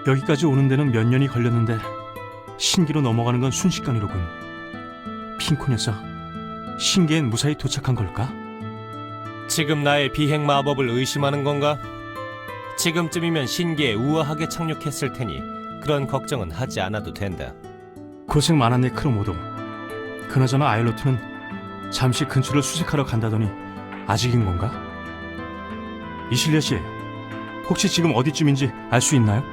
여기까지 오는 데는 몇 년이 걸렸는데 신기로 넘어가는 건 순식간이로군. 핑코 녀석, 신기엔 무사히 도착한 걸까? 지금 나의 비행 마법을 의심하는 건가? 지금쯤이면 신기에 우아하게 착륙했을 테니 그런 걱정은 하지 않아도 된다. 고생 많았네, 크로모도. 그나저나 아일로트는 잠시 근처를 수색하러 간다더니 아직인 건가? 이실리아 씨, 혹시 지금 어디쯤인지 알 수 있나요?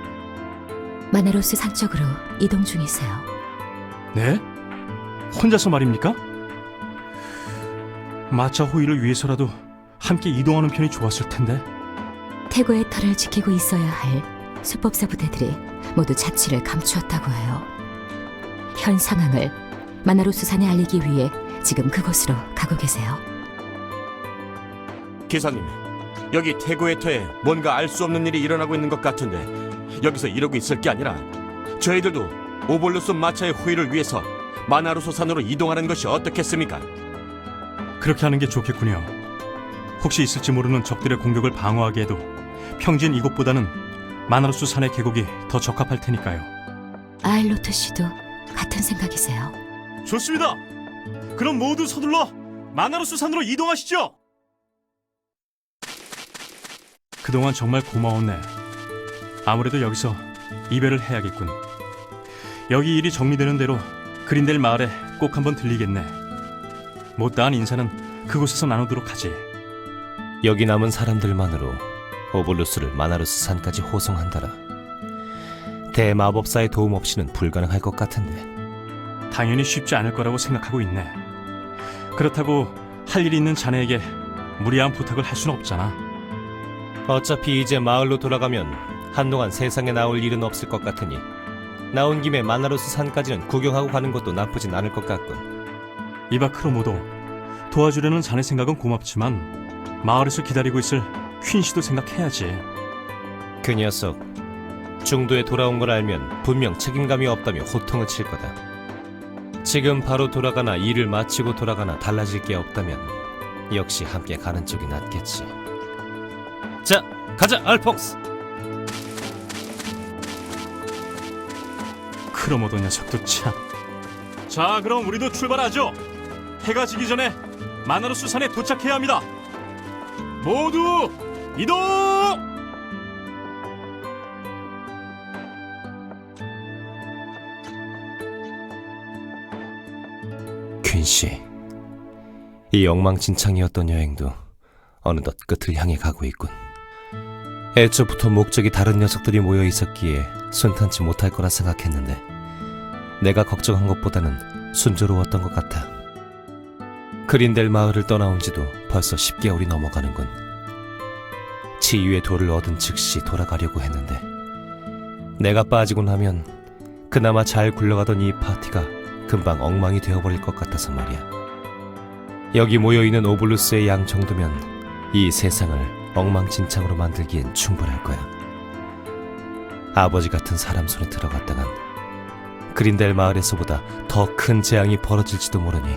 마나로스 산 쪽으로 이동 중이세요. 네? 혼자서 말입니까? 마차 호위를 위해서라도 함께 이동하는 편이 좋았을 텐데. 태고의 털을 지키고 있어야 할 수법사 부대들이 모두 자취를 감추었다고 해요. 현 상황을 마나로스 산에 알리기 위해 지금 그곳으로 가고 계세요. 기사님, 여기 태고에터에 뭔가 알 수 없는 일이 일어나고 있는 것 같은데 여기서 이러고 있을 게 아니라 저희들도 오볼루스 마차의 호위를 위해서 마나루소 산으로 이동하는 것이 어떻겠습니까? 그렇게 하는 게 좋겠군요. 혹시 있을지 모르는 적들의 공격을 방어하기에도 평지인 이곳보다는 마나루스 산의 계곡이 더 적합할 테니까요. 아일로트 씨도 같은 생각이세요? 좋습니다. 그럼 모두 서둘러 마나루스 산으로 이동하시죠. 그동안 정말 고마웠네. 아무래도 여기서 이별을 해야겠군. 여기 일이 정리되는 대로 그린델 마을에 꼭 한번 들리겠네. 못다한 인사는 그곳에서 나누도록 하지. 여기 남은 사람들만으로 오볼루스를 마나루스 산까지 호송한다라. 대마법사의 도움 없이는 불가능할 것 같은데. 당연히 쉽지 않을 거라고 생각하고 있네. 그렇다고 할 일이 있는 자네에게 무리한 부탁을 할 수는 없잖아. 어차피 이제 마을로 돌아가면 한동안 세상에 나올 일은 없을 것 같으니 나온 김에 마나루스 산까지는 구경하고 가는 것도 나쁘진 않을 것 같군. 이봐 크로모도, 도와주려는 자네 생각은 고맙지만 마을에서 기다리고 있을 퀸씨도 생각해야지. 그 녀석 중도에 돌아온 걸 알면 분명 책임감이 없다며 호통을 칠 거다. 지금 바로 돌아가나 일을 마치고 돌아가나 달라질 게 없다면 역시 함께 가는 쪽이 낫겠지. 자, 가자 알퐁스. 크로모도 녀석도 참. 자, 그럼 우리도 출발하죠. 해가 지기 전에 마나루스 산에 도착해야 합니다. 모두 이동! 퀸씨, 이 엉망진창이었던 여행도 어느덧 끝을 향해 가고 있군. 애초부터 목적이 다른 녀석들이 모여 있었기에 순탄치 못할 거라 생각했는데 내가 걱정한 것보다는 순조로웠던 것 같아. 그린델 마을을 떠나온 지도 벌써 10개월이 넘어가는군. 치유의 돌을 얻은 즉시 돌아가려고 했는데 내가 빠지고 나면 그나마 잘 굴러가던 이 파티가 금방 엉망이 되어버릴 것 같아서 말이야. 여기 모여있는 오블루스의 양 정도면 이 세상을 엉망진창으로 만들기엔 충분할 거야. 아버지 같은 사람 손에 들어갔다간 그린델 마을에서보다 더 큰 재앙이 벌어질지도 모르니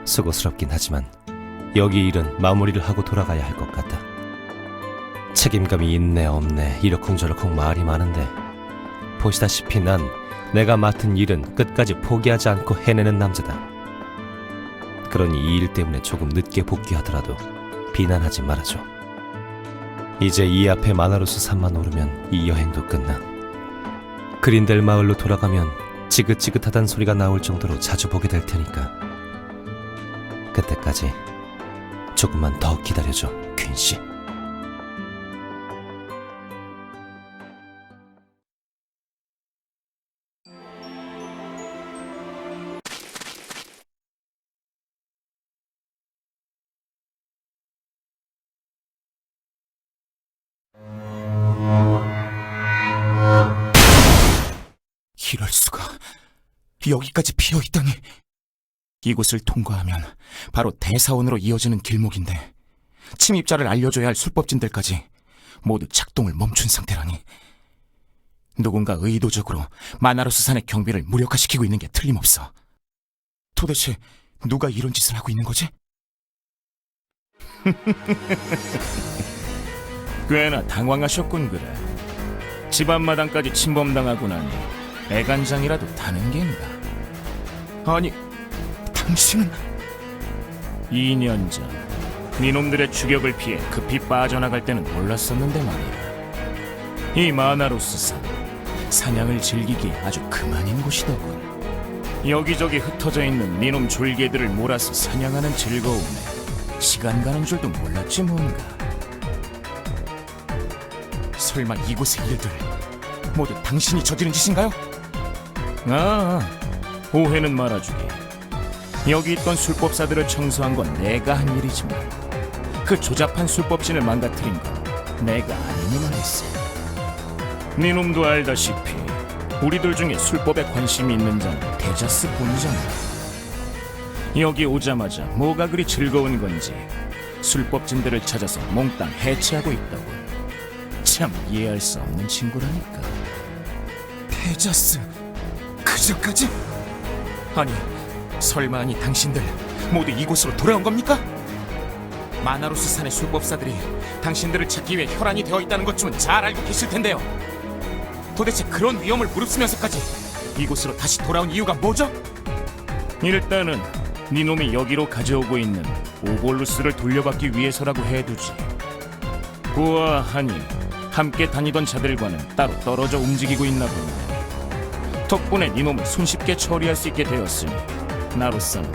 수고스럽긴 하지만 여기 일은 마무리를 하고 돌아가야 할 것 같다. 책임감이 있네 없네 이러쿵저러쿵 말이 많은데 보시다시피 난 내가 맡은 일은 끝까지 포기하지 않고 해내는 남자다. 그러니 이 일 때문에 조금 늦게 복귀하더라도 비난하지 말아줘. 이제 이 앞에 마나루스 산만 오르면 이 여행도 끝나. 그린델 마을로 돌아가면 지긋지긋하단 소리가 나올 정도로 자주 보게 될 테니까 그때까지 조금만 더 기다려줘, 퀸씨. 이럴 수가. 여기까지 비어있다니. 이곳을 통과하면 바로 대사원으로 이어지는 길목인데 침입자를 알려줘야 할 술법진들까지 모두 작동을 멈춘 상태라니. 누군가 의도적으로 마나루스 산의 경비를 무력화시키고 있는 게 틀림없어. 도대체 누가 이런 짓을 하고 있는 거지? 꽤나 당황하셨군 그래. 집 앞마당까지 침범당하고 나니 애간장이라도 타는 겐가? 아니, 당신은 2년 전 니놈들의 추격을 피해 급히 빠져나갈 때는 몰랐었는데 말이야. 이 마나로스산 사냥을 즐기기에 아주 그만인 곳이더군. 여기저기 흩어져 있는 니놈 졸개들을 몰아서 사냥하는 즐거움에 시간 가는 줄도 몰랐지 뭔가. 설마 이곳의 일들 모두 당신이 저지른 짓인가요? 오해는 말아주게. 여기 있던 술법사들을 청소한 건 내가 한 일이지만 그 조잡한 술법진을 망가뜨린 건 내가 아니니 말했어. 니놈도 알다시피 우리들 중에 술법에 관심이 있는 자는 데자스 본이잖아. 여기 오자마자 뭐가 그리 즐거운 건지 술법진들을 찾아서 몽땅 해체하고 있다고. 참 이해할 수 없는 친구라니까. 데자스 그저까지? 아니, 설마 아니 당신들 모두 이곳으로 돌아온 겁니까? 마나로스 산의 술법사들이 당신들을 찾기 위해 혈안이 되어 있다는 것쯤은 잘 알고 계실 텐데요. 도대체 그런 위험을 무릅쓰면서까지 이곳으로 다시 돌아온 이유가 뭐죠? 일단은 니놈이 여기로 가져오고 있는 오볼루스를 돌려받기 위해서라고 해두지. 보아하니 함께 다니던 자들과는 따로 떨어져 움직이고 있나 보네. 덕분에 니놈을 손쉽게 처리할 수 있게 되었으니 나로서는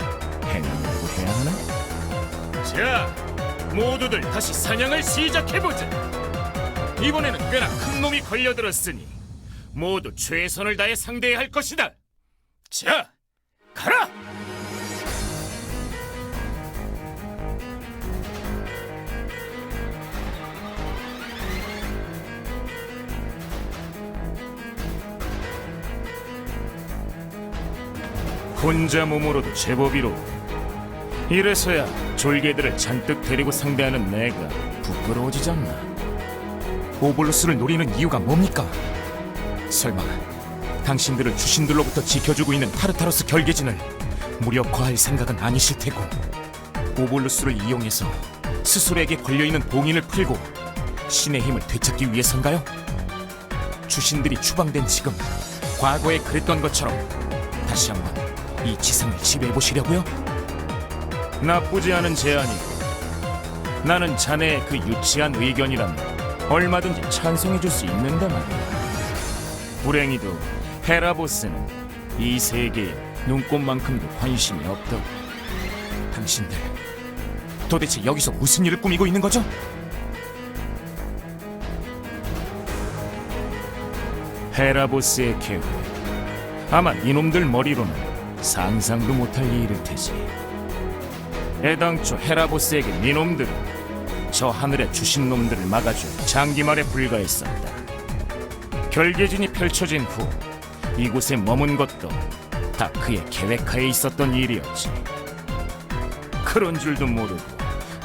행운이라고 해야 하나? 자, 모두들 다시 사냥을 시작해보자. 이번에는 꽤나 큰 놈이 걸려들었으니 모두 최선을 다해 상대해야 할 것이다. 자, 가라! 혼자 몸으로도 제법이로. 이래서야 졸개들을 잔뜩 데리고 상대하는 내가 부끄러워지지 않나. 오볼루스를 노리는 이유가 뭡니까? 설마 당신들을 주신들로부터 지켜주고 있는 타르타로스 결계진을 무력화할 생각은 아니실 테고, 오볼루스를 이용해서 스스로에게 걸려있는 봉인을 풀고 신의 힘을 되찾기 위해서인가요? 주신들이 추방된 지금 과거에 그랬던 것처럼 다시 한번 이 지상을 지배해보시려고요? 나쁘지 않은 제안이고 나는 자네의 그 유치한 의견이라면 얼마든지 찬성해줄 수 있는데 말이야. 불행히도 헤라보스는 이 세계에 눈꽃만큼도 관심이 없다고. 당신들 도대체 여기서 무슨 일을 꾸미고 있는 거죠? 헤라보스의 계획, 아마 이놈들 머리로는 상상도 못할 일일 테지. 애당초 헤라보스에게 니놈들은 저 하늘에 주신 놈들을 막아줄 장기말에 불과했었다. 결계진이 펼쳐진 후 이곳에 머문 것도 다 그의 계획하에 있었던 일이었지. 그런 줄도 모르고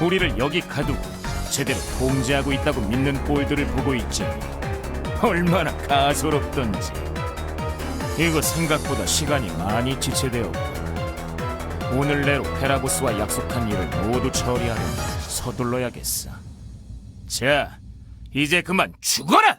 우리를 여기 가두고 제대로 통제하고 있다고 믿는 꼴들을 보고 있자니 얼마나 가소롭던지. 이거 생각보다 시간이 많이 지체되었고 오늘 내로 헤라보스와 약속한 일을 모두 처리하려면 서둘러야겠어. 자, 이제 그만 죽어라!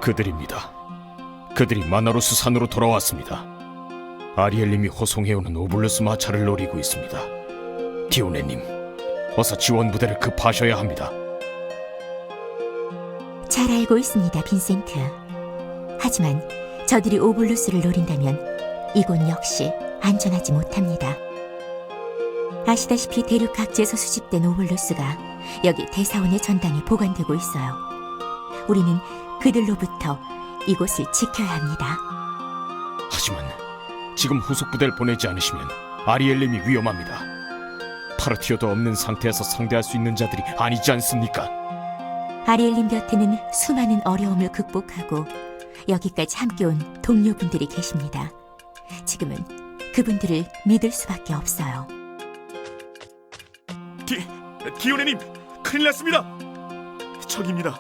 그들입니다. 그들이 마나로스 산으로 돌아왔습니다. 아리엘님이 호송해오는 오블루스 마차를 노리고 있습니다. 디오네님, 어서 지원 부대를 급하셔야 합니다. 잘 알고 있습니다, 빈센트. 하지만 저들이 오블루스를 노린다면 이곳 역시 안전하지 못합니다. 아시다시피 대륙 각지에서 수집된 오블루스가 여기 대사원의 전당에 보관되고 있어요. 우리는 그들로부터 이곳을 지켜야 합니다. 하지만 지금 후속 부대를 보내지 않으시면 아리엘님이 위험합니다. 파르티오도 없는 상태에서 상대할 수 있는 자들이 아니지 않습니까? 아리엘님 곁에는 수많은 어려움을 극복하고 여기까지 함께 온 동료분들이 계십니다. 지금은 그분들을 믿을 수밖에 없어요. 디오네님, 큰일 났습니다. 적입니다.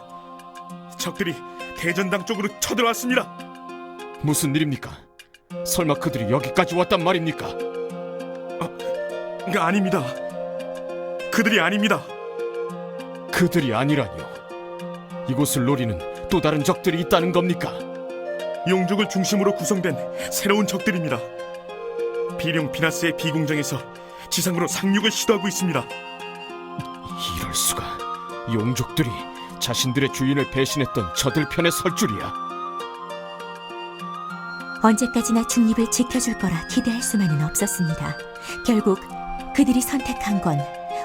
적들이 대전당 쪽으로 쳐들어왔습니다. 무슨 일입니까? 설마 그들이 여기까지 왔단 말입니까? 아닙니다. 그들이 아닙니다. 그들이 아니라니요. 이곳을 노리는 또 다른 적들이 있다는 겁니까? 용족을 중심으로 구성된 새로운 적들입니다. 비룡 비나스의 비공정에서 지상으로 상륙을 시도하고 있습니다. 이럴 수가. 용족들이 자신들의 주인을 배신했던 저들 편에 설 줄이야. 언제까지나 중립을 지켜줄 거라 기대할 수만은 없었습니다. 결국 그들이 선택한 건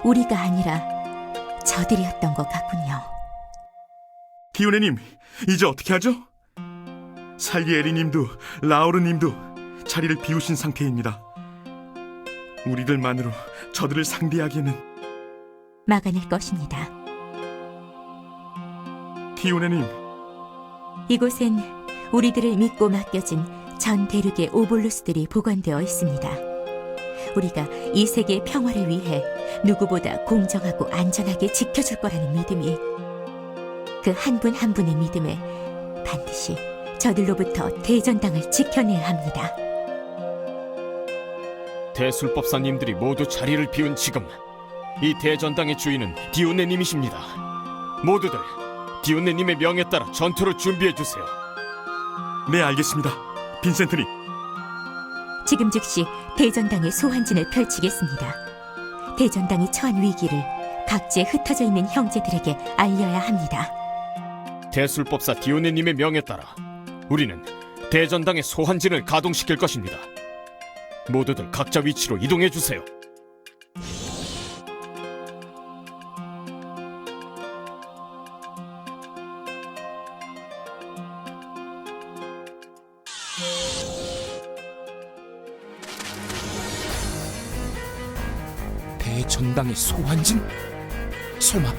우리가 아니라 저들이었던 것 같군요. 디오네님, 이제 어떻게 하죠? 살리에리님도 라우르님도 자리를 비우신 상태입니다. 우리들만으로 저들을 상대하기에는. 막아낼 것입니다. 디오네님, 이곳엔 우리들을 믿고 맡겨진 전 대륙의 오볼루스들이 보관되어 있습니다. 우리가 이 세계의 평화를 위해 누구보다 공정하고 안전하게 지켜줄 거라는 믿음이, 그 한 분 한 분의 믿음에 반드시 저들로부터 대전당을 지켜내야 합니다. 대술법사님들이 모두 자리를 비운 지금 이 대전당의 주인은 디오네님이십니다. 모두들 디오네님의 명에 따라 전투를 준비해 주세요. 네, 알겠습니다. 빈센트님. 지금 즉시 대전당의 소환진을 펼치겠습니다. 대전당이 처한 위기를 각지에 흩어져 있는 형제들에게 알려야 합니다. 대술법사 디오네님의 명에 따라 우리는 대전당의 소환진을 가동시킬 것입니다. 모두들 각자 위치로 이동해 주세요. 대전당의 소환진? 설마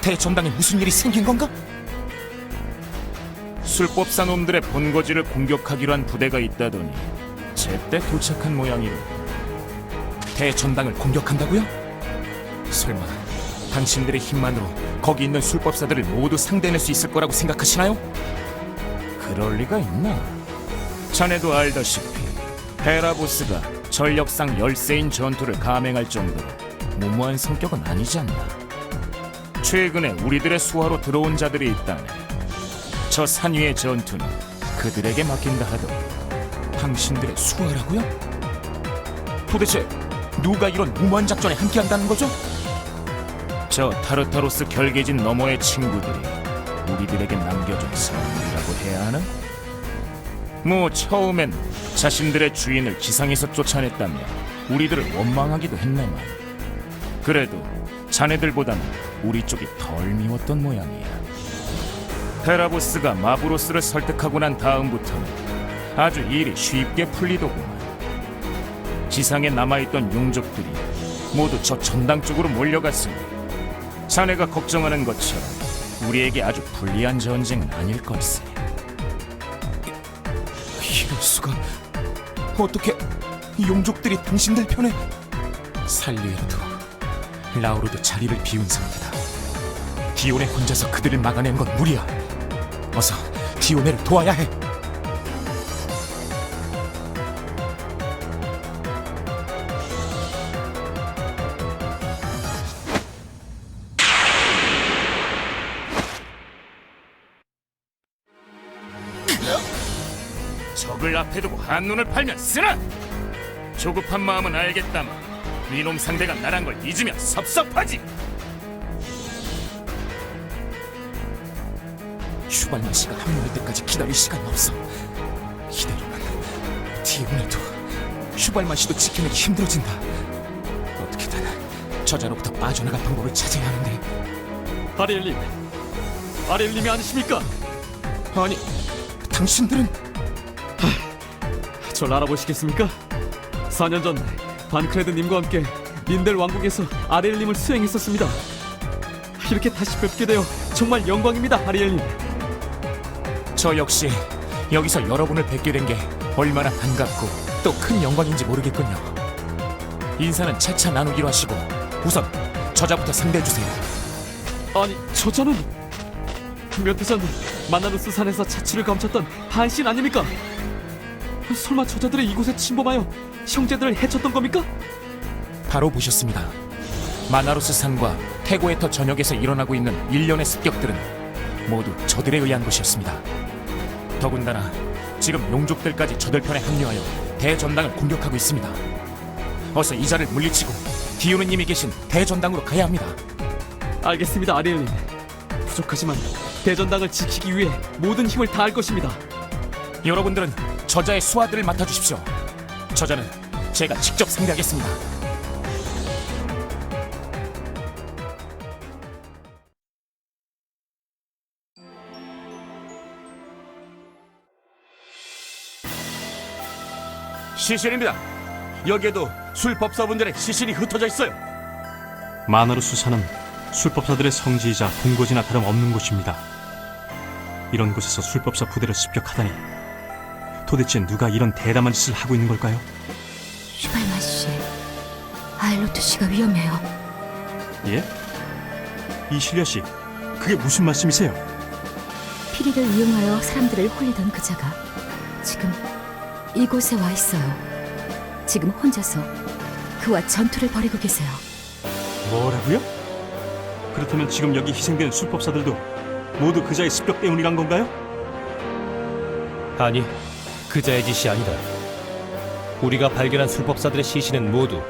대전당에 무슨 일이 생긴 건가? 술법사 놈들의 본거지를 공격하기로 한 부대가 있다더니 제때 도착한 모양이로. 대전당을 공격한다고요? 설마 당신들의 힘만으로 거기 있는 술법사들을 모두 상대해낼 수 있을 거라고 생각하시나요? 그럴 리가 있나? 자네도 알다시피 헤라보스가 전력상 열세인 전투를 감행할 정도로 무모한 성격은 아니지 않나. 최근에 우리들의 수하로 들어온 자들이 있다네. 저 산 위의 전투는 그들에게 맡긴다 하더니. 당신들의 수하라고요? 도대체 누가 이런 무모한 작전에 함께한다는 거죠? 저 타르타로스 결계진 너머의 친구들이 우리들에게 남겨준 선물이라고 해야 하나? 뭐 처음엔 자신들의 주인을 지상에서 쫓아냈다며 우리들을 원망하기도 했네만, 그래도 자네들보다는 우리 쪽이 덜 미웠던 모양이야. 헤라보스가 마브로스를 설득하고 난 다음부터는 아주 일이 쉽게 풀리더구만. 지상에 남아있던 용족들이 모두 저 전당 쪽으로 몰려갔으니 자네가 걱정하는 것처럼 우리에게 아주 불리한 전쟁은 아닐 걸세. 이럴 수가. 어떻게 용족들이 당신들 편에? 살리에르도 라우르도 자리를 비운 상태다. 디오네 혼자서 그들을 막아낸 건 무리야. 어서 디오네를 도와야 해. 적을 앞에 두고 한눈을 팔면 쓰나! 조급한 마음은 알겠다만 네놈 상대가 나란 걸 잊으면 섭섭하지! 슈발만 씨가 합류할 때까지 기다릴 시간이 없어. 이대로는 디오네도 슈발만 씨도 지키는 게 힘들어진다. 어떻게든 저자로부터 빠져나갈 방법을 찾아야 하는데. 아리엘님이 아니십니까? 아니, 당신들은? 절 알아보시겠습니까? 4년 전 반크레드님과 함께 닌델 왕국에서 아리엘님을 수행했었습니다. 이렇게 다시 뵙게 되어 정말 영광입니다, 아리엘님. 저 역시 여기서 여러분을 뵙게 된 게 얼마나 반갑고 또 큰 영광인지 모르겠군요. 인사는 차차 나누기로 하시고 우선 저자부터 상대해주세요. 아니 저자는 몇 해 전 마나루스 산에서 자취를 감췄던 반신 아닙니까? 설마 저자들이 이곳에 침범하여 형제들을 해쳤던 겁니까? 바로 보셨습니다. 마나루스 산과 테고에터 전역에서 일어나고 있는 일련의 습격들은 모두 저들에 의한 것이었습니다. 더군다나 지금 용족들까지 저들 편에 합류하여 대전당을 공격하고 있습니다. 어서 이 자를 물리치고 디오느님이 계신 대전당으로 가야 합니다. 알겠습니다, 아리엘님. 부족하지만 대전당을 지키기 위해 모든 힘을 다할 것입니다. 여러분들은 저자의 수하들을 맡아주십시오. 저자는 제가 직접 상대하겠습니다. 시신입니다. 여기에도 술법사분들의 시신이 흩어져 있어요. 마나루스 산은 술법사들의 성지이자 본거지나 다름없는 곳입니다. 이런 곳에서 술법사 부대를 습격하다니 도대체 누가 이런 대담한 짓을 하고 있는 걸까요? 휘발마 씨, 아일로트 씨가 위험해요. 예? 이실리아 씨, 그게 무슨 말씀이세요? 피리를 이용하여 사람들을 홀리던 그자가 지금 이곳에 와 있어요. 지금 혼자서 그와 전투를 벌이고 계세요. 뭐라고요? 그렇다면 지금 여기 희생된 술법사들도 모두 그자의 습격 때문이란 건가요? 아니, 그자의 짓이 아니다. 우리가 발견한 술법사들의 시신은 모두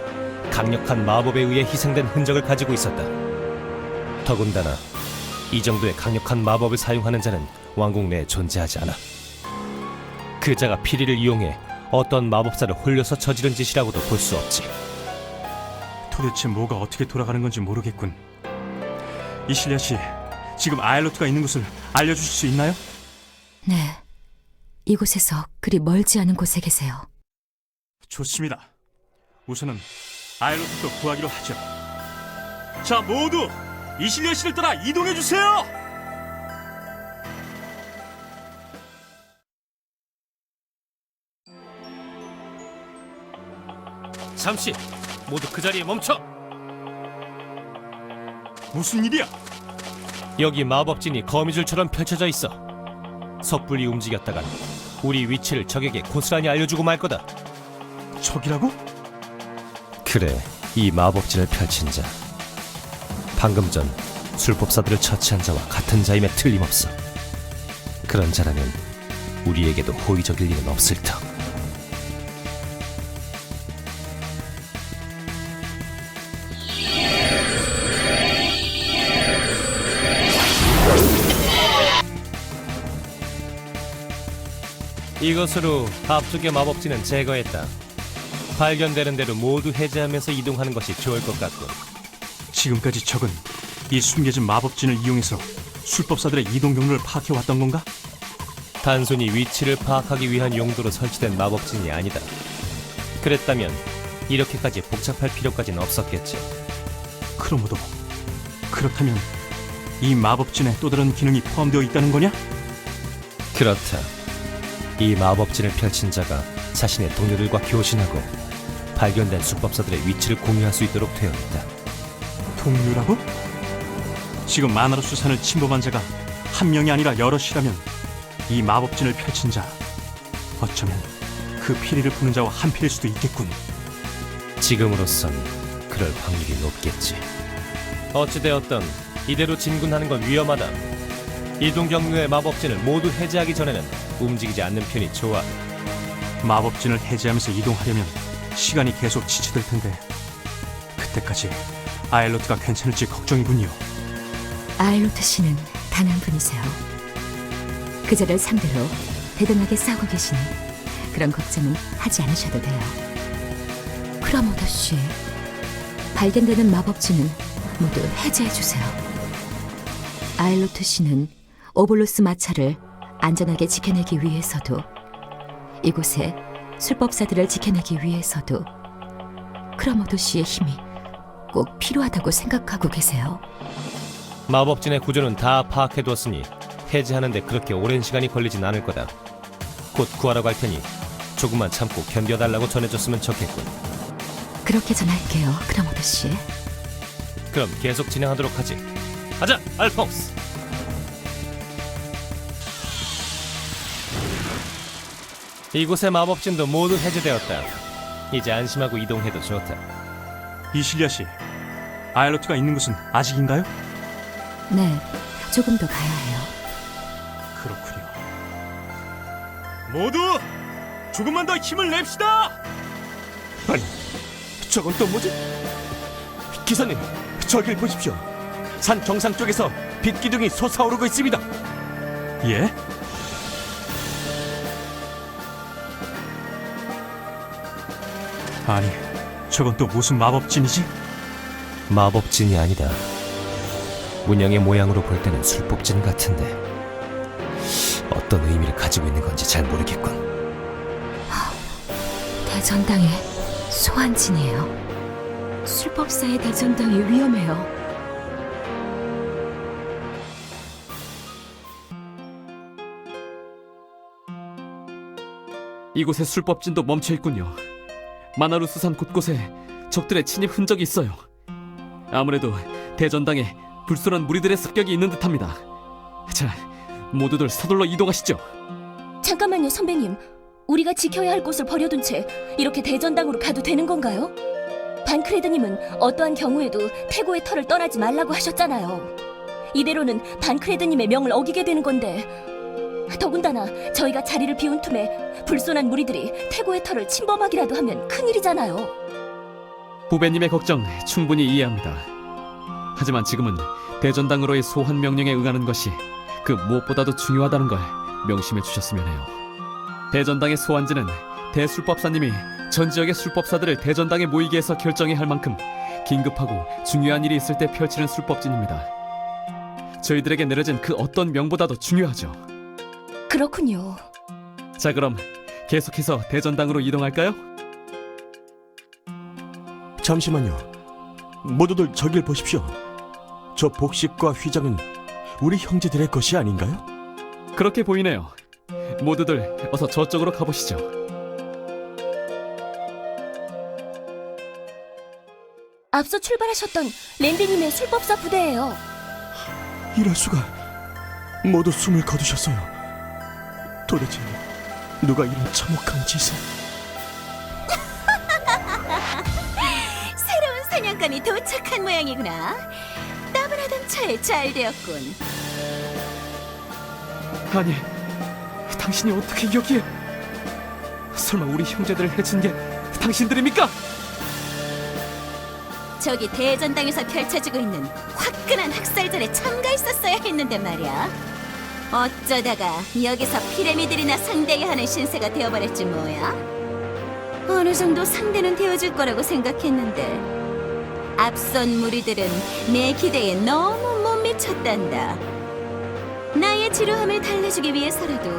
강력한 마법에 의해 희생된 흔적을 가지고 있었다. 더군다나 이 정도의 강력한 마법을 사용하는 자는 왕국 내에 존재하지 않아. 그자가 피리를 이용해 어떤 마법사를 홀려서 저지른 짓이라고도 볼 수 없지. 도대체 뭐가 어떻게 돌아가는 건지 모르겠군. 이실리아 씨, 지금 아일로트가 있는 곳을 알려주실 수 있나요? 네, 이곳에서 그리 멀지 않은 곳에 계세요. 좋습니다. 우선은 아일로트도 구하기로 하죠. 자, 모두 이실리아 씨를 따라 이동해 주세요. 잠시 모두 그 자리에 멈춰. 무슨 일이야? 여기 마법진이 거미줄처럼 펼쳐져 있어. 섣불리 움직였다간 우리 위치를 적에게 고스란히 알려주고 말 거다. 적이라고? 그래, 이 마법진을 펼친 자, 방금 전 술법사들을 처치한 자와 같은 자임에 틀림없어. 그런 자라면 우리에게도 호의적일 일은 없을 터. 이것으로 앞쪽의 마법진은 제거했다. 발견되는 대로 모두 해제하면서 이동하는 것이 좋을 것 같군. 지금까지 적은 이 숨겨진 마법진을 이용해서 술법사들의 이동 경로를 파악해왔던 건가? 단순히 위치를 파악하기 위한 용도로 설치된 마법진이 아니다. 그랬다면 이렇게까지 복잡할 필요까지는 없었겠지. 크로모도, 그렇다면 이 마법진에 또 다른 기능이 포함되어 있다는 거냐? 그렇다. 이 마법진을 펼친 자가 자신의 동료들과 교신하고 발견된 술법사들의 위치를 공유할 수 있도록 되어 있다. 동료라고? 지금 마나루스 산을 침범한 자가 한 명이 아니라 여럿이라면 이 마법진을 펼친 자, 어쩌면 그 피리를 푸는 자와 한필일 수도 있겠군. 지금으로선 그럴 확률이 높겠지. 어찌되었든 이대로 진군하는 건 위험하다. 이동 경로의 마법진을 모두 해제하기 전에는 움직이지 않는 편이 좋아. 마법진을 해제하면서 이동하려면 시간이 계속 지체될 텐데 그때까지 아일로트가 괜찮을지 걱정이군요. 아일로트 씨는 강한 분이세요. 그자를 상대로 대등하게 싸우고 계시니 그런 걱정은 하지 않으셔도 돼요. 크라모더 씨, 발견되는 마법진은 모두 해제해주세요. 아일로트 씨는 오볼루스 마차를 안전하게 지켜내기 위해서도, 이곳에 술법사들을 지켜내기 위해서도 크라모도 씨의 힘이 꼭 필요하다고 생각하고 계세요. 마법진의 구조는 다 파악해두었으니 해제하는데 그렇게 오랜 시간이 걸리진 않을 거다. 곧 구하러 갈 테니 조금만 참고 견뎌달라고 전해줬으면 좋겠군. 그렇게 전할게요, 크라모도 씨. 그럼 계속 진행하도록 하지. 가자, 알퐁스. 이곳의 마법진도 모두 해제되었다. 이제 안심하고 이동해도 좋다. 이실리아 씨, 아일로트가 있는 곳은 아직인가요? 네, 조금 더 가야 해요. 그렇군요. 모두 조금만 더 힘을 냅시다. 아니, 저건 또 뭐지? 기사님, 저길 보십시오. 산 정상 쪽에서 빛 기둥이 솟아오르고 있습니다. 예? 아니, 저건 또 무슨 마법진이지? 마법진이 아니다. 문양의 모양으로 볼 때는 술법진 같은데 어떤 의미를 가지고 있는 건지 잘 모르겠군. 대전당의 소환진이에요. 술법사의 대전당이 위험해요. 이곳의 술법진도 멈춰 있군요. 마나루스산 곳곳에 적들의 침입 흔적이 있어요. 아무래도 대전당에 불순한 무리들의 습격이 있는 듯합니다. 자, 모두들 서둘러 이동하시죠. 잠깐만요, 선배님. 우리가 지켜야 할 곳을 버려둔 채 이렇게 대전당으로 가도 되는 건가요? 반크레드님은 어떠한 경우에도 태고의 털을 떠나지 말라고 하셨잖아요. 이대로는 반크레드님의 명을 어기게 되는 건데, 더군다나 저희가 자리를 비운 틈에 불손한 무리들이 태고의 털을 침범하기라도 하면 큰일이잖아요. 후배님의 걱정 충분히 이해합니다. 하지만 지금은 대전당으로의 소환 명령에 응하는 것이 그 무엇보다도 중요하다는 걸 명심해 주셨으면 해요. 대전당의 소환지는 대술법사님이 전 지역의 술법사들을 대전당에 모이게 해서 결정해야 할 만큼 긴급하고 중요한 일이 있을 때 펼치는 술법진입니다. 저희들에게 내려진 그 어떤 명보다도 중요하죠. 그렇군요. 자, 그럼 계속해서 대전당으로 이동할까요? 잠시만요. 모두들 저길 보십시오. 저 복식과 휘장은 우리 형제들의 것이 아닌가요? 그렇게 보이네요. 모두들 어서 저쪽으로 가보시죠. 앞서 출발하셨던 랜디님의 술법사 부대예요. 이럴 수가. 모두 숨을 거두셨어요. 도대체 누가 이런 참혹한 짓을? 새로운 사냥감이 도착한 모양이구나. 따분하던 차에 잘 되었군. 아니, 당신이 어떻게 여기에? 설마 우리 형제들을 해친 게 당신들입니까? 저기 대전당에서 펼쳐지고 있는 화끈한 학살전에 참가했었어야 했는데 말이야. 어쩌다가 여기서 피라미드나 상대해야 하는 신세가 되어버렸지 뭐야. 어느 정도 상대는 되어줄 거라고 생각했는데 앞선 무리들은 내 기대에 너무 못 미쳤단다. 나의 지루함을 달래주기 위해서라도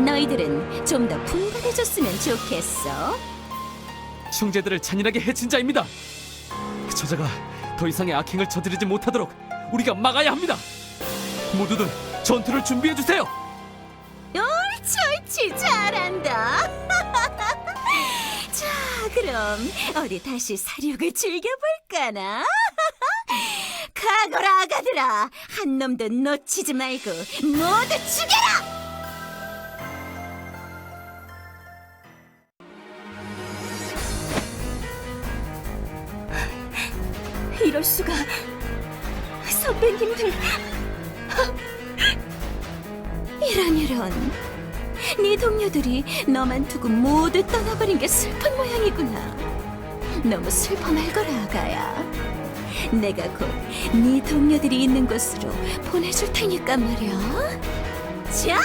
너희들은 좀 더 분발해줬으면 좋겠어. 형제들을 잔인하게 해친 자입니다. 저자가 더 이상의 악행을 저지르지 못하도록 우리가 막아야 합니다. 모두들 전투를 준비해 주세요. 옳지, 잘한다. 자, 그럼 어디 다시 사륙을 즐겨볼까나? 가거라, 아가들아. 한 놈도 놓치지 말고 모두 죽여라! 이럴 수가. 선배님들. 이런. 네 동료들이 너만 두고 모두 떠나버린 게 슬픈 모양이구나. 너무 슬퍼 말거라, 아가야. 내가 곧 네 동료들이 있는 곳으로 보내줄 테니까 말이야. 자,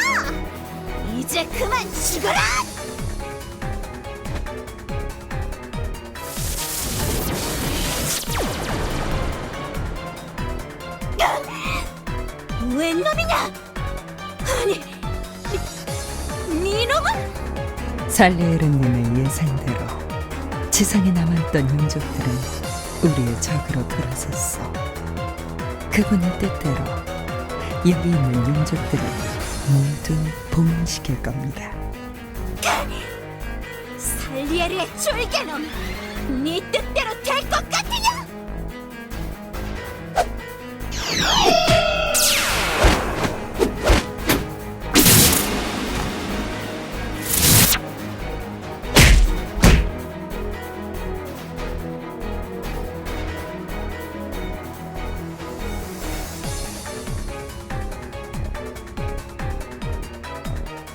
이제 그만 죽어라! 웬 놈이냐? 아니, 네 놈은? 살리에르님의 예상대로 지상에 남아있던 용족들은 우리의 적으로 돌아섰어. 그분의 뜻대로 여기 있는 용족들을 모두 봉인시킬 겁니다. 살리에르의 쫄개놈! 네 뜻대로 될 것 같으냐?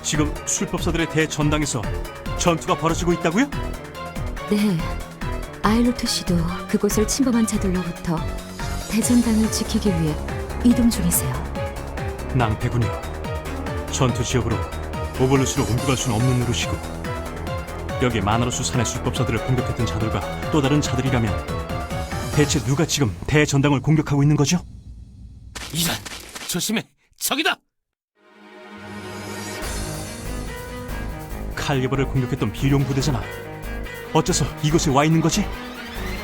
지금 술법사들의 대전당에서 전투가 벌어지고 있다고요? 네, 아일로트 씨도 그곳을 침범한 자들로부터 대전당을 지키기 위해 이동 중이세요. 낭패군요. 전투 지역으로 오볼루스를 옮겨갈 수는 없는 노릇이고 여기 마나로스 산의 술법사들을 공격했던 자들과 또 다른 자들이라면 대체 누가 지금 대전당을 공격하고 있는 거죠? 이란, 조심해, 적이다. 칼리버를 공격했던 비룡 부대잖아. 어째서 이곳에 와 있는 거지?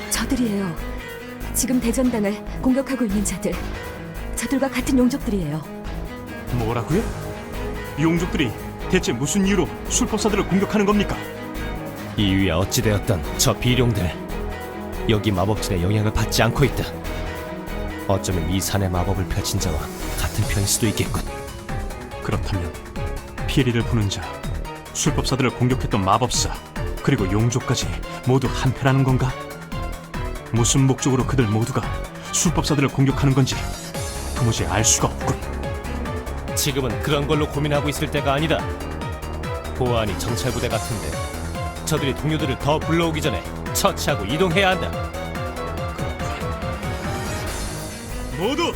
저들이에요. 지금 대전당을 공격하고 있는 자들. 저들과 같은 용족들이에요. 뭐라고요? 용족들이 대체 무슨 이유로 술법사들을 공격하는 겁니까? 이유야 어찌되었던 저 비룡들 여기 마법진의 영향을 받지 않고 있다. 어쩌면 이 산의 마법을 펼친 자와 같은 편일 수도 있겠군. 그렇다면 피리를 부는 자, 술법사들을 공격했던 마법사, 그리고 용족까지 모두 한패라는 건가? 무슨 목적으로 그들 모두가 술법사들을 공격하는 건지 도무지 알 수가 없군. 지금은 그런 걸로 고민하고 있을 때가 아니다. 보아하니 정찰부대 같은데 저들이 동료들을 더 불러오기 전에 처치하고 이동해야 한다. 모두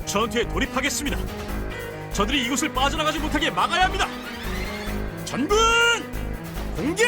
전투에 돌입하겠습니다. 저들이 이곳을 빠져나가지 못하게 막아야 합니다. 전군 공격!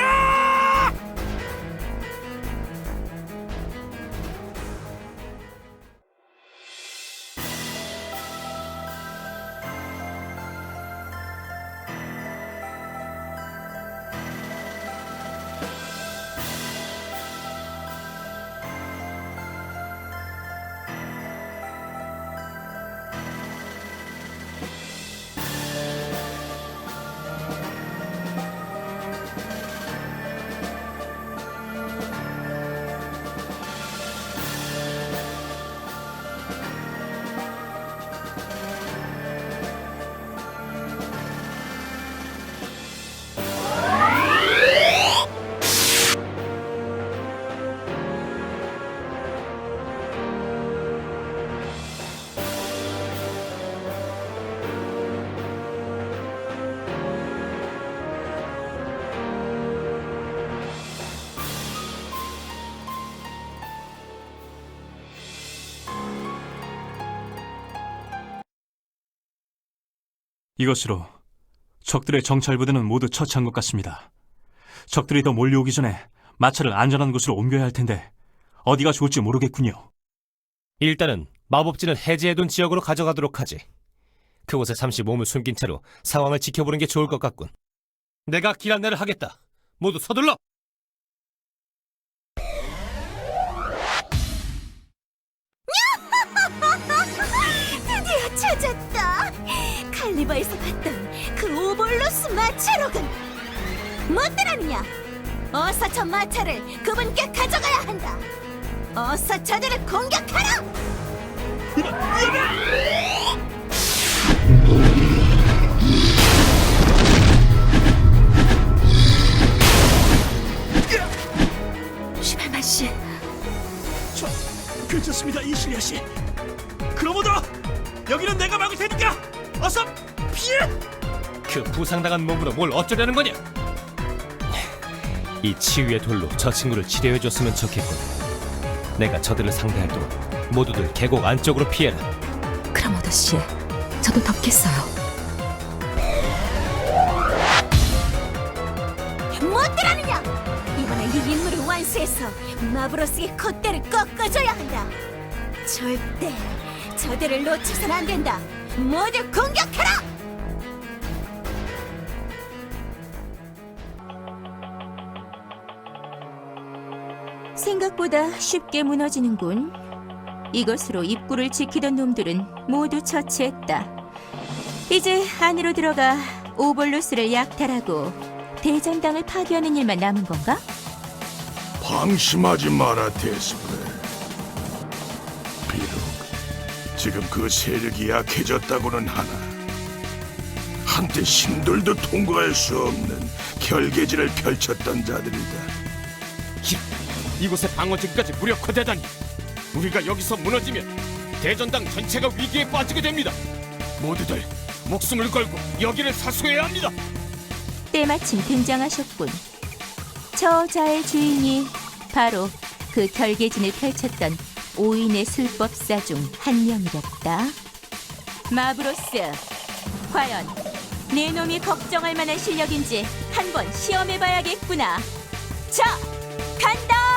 이것으로 적들의 정찰부대는 모두 처치한 것 같습니다. 적들이 더 몰려오기 전에 마차를 안전한 곳으로 옮겨야 할 텐데 어디가 좋을지 모르겠군요. 일단은 마법진을 해제해둔 지역으로 가져가도록 하지. 그곳에 잠시 몸을 숨긴 채로 상황을 지켜보는 게 좋을 것 같군. 내가 길 안내를 하겠다. 모두 서둘러! 드디어 찾았다. 칼리버에서 봤던 그 오볼로스 마차로군. 뭐 뜨라느냐? 어서 저 마차를 그분께 가져가야 한다. 어서 저들을 공격하라. 슈발만 씨, 괜찮습니다, 이실리아 씨. 그러모도 여기는 내가 막을 테니까 어서 피해! 그 부상당한 몸으로 뭘 어쩌려는 거냐? 이 치유의 돌로 저 친구를 치료해줬으면 좋겠군. 내가 저들을 상대할 동안 모두들 계곡 안쪽으로 피해라. 크라모더 씨, 저도 덮겠어요. 뭐 뜨라느냐? 이번에 이 임무를 완수해서 마브로스의 콧대를 꺾어줘야 한다. 절대 저들을 놓쳐선 안 된다. 모두 공격하라! 생각보다 쉽게 무너지는군. 이것으로 입구를 지키던 놈들은 모두 처치했다. 이제 안으로 들어가 오볼루스를 약탈하고 대전당을 파괴하는 일만 남은 건가? 방심하지 마라, 데스프레. 비록 지금 그 세력이 약해졌다고는 하나 한때 신들도 통과할 수 없는 결계지를 펼쳤던 자들이다. 이곳의 방어진까지 무력화되다니. 우리가 여기서 무너지면 대전당 전체가 위기에 빠지게 됩니다. 모두들 목숨을 걸고 여기를 사수해야 합니다. 때마침 등장하셨군. 저자의 주인이 바로 그 결계진을 펼쳤던 5인의 술법사 중 한 명이랬다. 마브로스, 과연 내 놈이 걱정할 만한 실력인지 한번 시험해봐야겠구나. 자, 간다!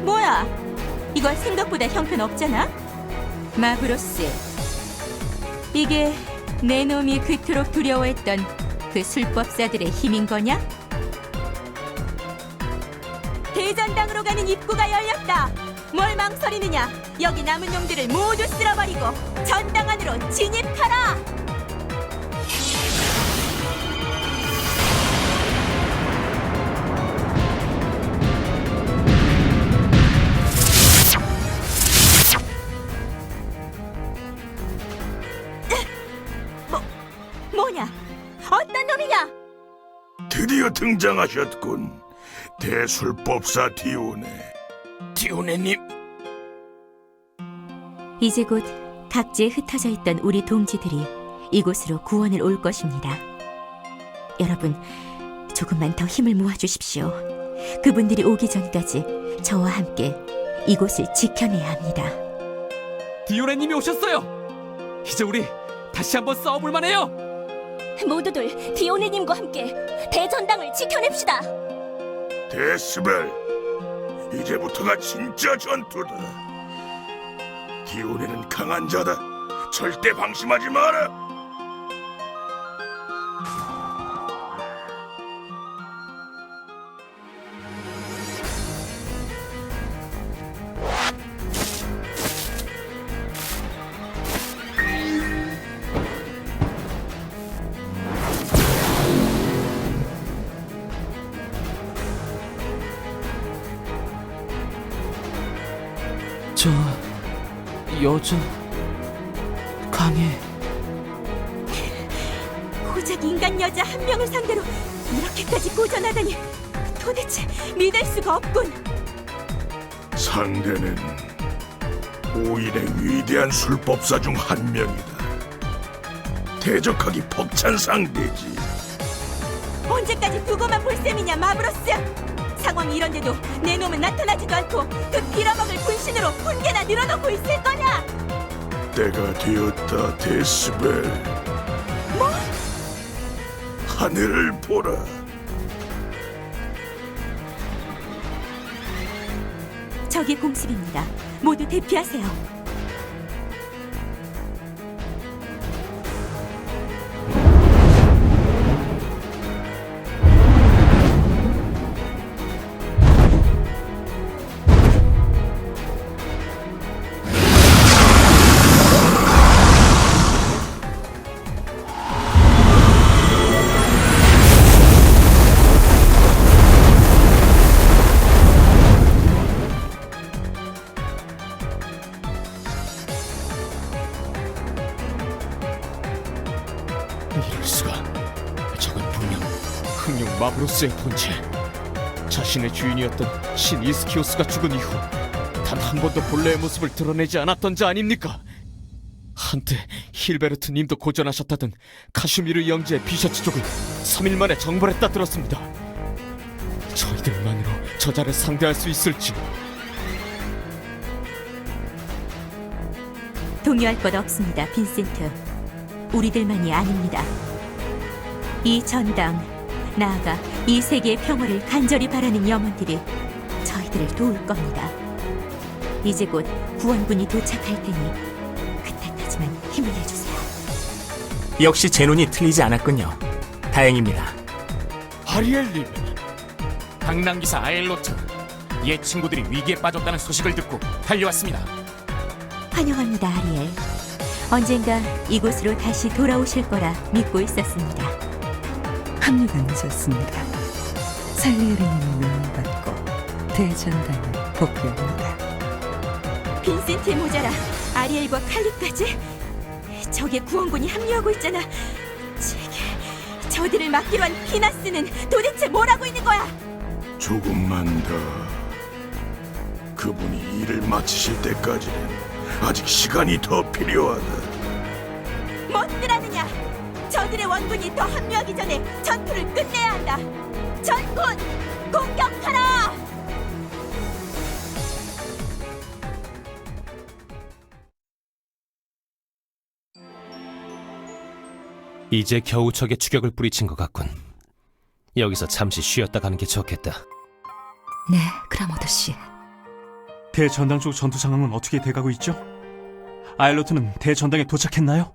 뭐야? 이건 생각보다 형편없잖아? 마브로스, 이게 내 놈이 그토록 두려워했던 그 술법사들의 힘인 거냐? 대전당으로 가는 입구가 열렸다. 뭘 망설이느냐? 여기 남은 놈들을 모두 쓸어버리고 전당 안으로 진입하라! 뭐냐? 어떤 놈이냐? 드디어 등장하셨군. 대술법사 디오네. 디오네님, 이제 곧 각지에 흩어져 있던 우리 동지들이 이곳으로 구원을 올 것입니다. 여러분, 조금만 더 힘을 모아주십시오. 그분들이 오기 전까지 저와 함께 이곳을 지켜내야 합니다. 디오레님이 오셨어요. 이제 우리 다시 한번 싸워볼 만해요. 모두들 디오네님과 함께 대전당을 지켜냅시다. 데스벨, 이제부터가 진짜 전투다. 디오네는 강한 자다. 절대 방심하지 마라. 저 여자 강해. 고작 인간 여자 한 명을 상대로 이렇게까지 고전하다니 도대체 믿을 수가 없군. 상대는 오일의 위대한 술법사 중 한 명이다. 대적하기 벅찬 상대지. 언제까지 두고만 볼 셈이냐, 마브로스. 상황이 이런데도 내 놈은 나타나지도 않고 그 빌어먹을 분신으로 훈계나 늘어놓고 있을 거냐? 때가 되었다, 데스벨. 뭐? 하늘을 보라. 적의 공습입니다. 모두 대피하세요. 이럴 수가. 저건 분명 흑룡 마브로스의 본체. 자신의 주인이었던 신 이스키오스가 죽은 이후 단 한 번도 본래의 모습을 드러내지 않았던 자 아닙니까? 한때 힐베르트 님도 고전하셨다던 카슈미르 영지의 비셔츠족을 3일 만에 정벌했다 들었습니다. 저희들만으로 저자를 상대할 수 있을지. 동요할 것 없습니다, 빈센트. 우리들만이 아닙니다. 이 전당, 나아가 이 세계의 평화를 간절히 바라는 영혼들이 저희들을 도울 겁니다. 이제 곧 구원군이 도착할 테니 그때까지만 힘을 내주세요. 역시 제 눈이 틀리지 않았군요. 다행입니다. 아리엘님, 방랑기사 아엘로트, 옛 친구들이 위기에 빠졌다는 소식을 듣고 달려왔습니다. 환영합니다, 아리엘. 언젠가 이곳으로 다시 돌아오실 거라 믿고 있었습니다. 합류가 늦었습니다. 살리에르님의 명을 받고 대전당에 복귀합니다. 빈센트의 모자라 아리엘과 칼리까지? 적의 구원군이 합류하고 있잖아. 제게 저들을 막기로 한 피나스는 도대체 뭘 하고 있는 거야? 조금만 더. 그분이 일을 마치실 때까지는 아직 시간이 더 필요하다. 못들 하느냐? 저들의 원군이 더 합류하기 전에 전투를 끝내야 한다. 전군 공격하라! 이제 겨우 적의 추격을 뿌리친 것 같군. 여기서 잠시 쉬었다 가는 게 좋겠다. 네, 크라모더 씨. 대전당 쪽 전투 상황은 어떻게 돼가고 있죠? 아일로트는 대전당에 도착했나요?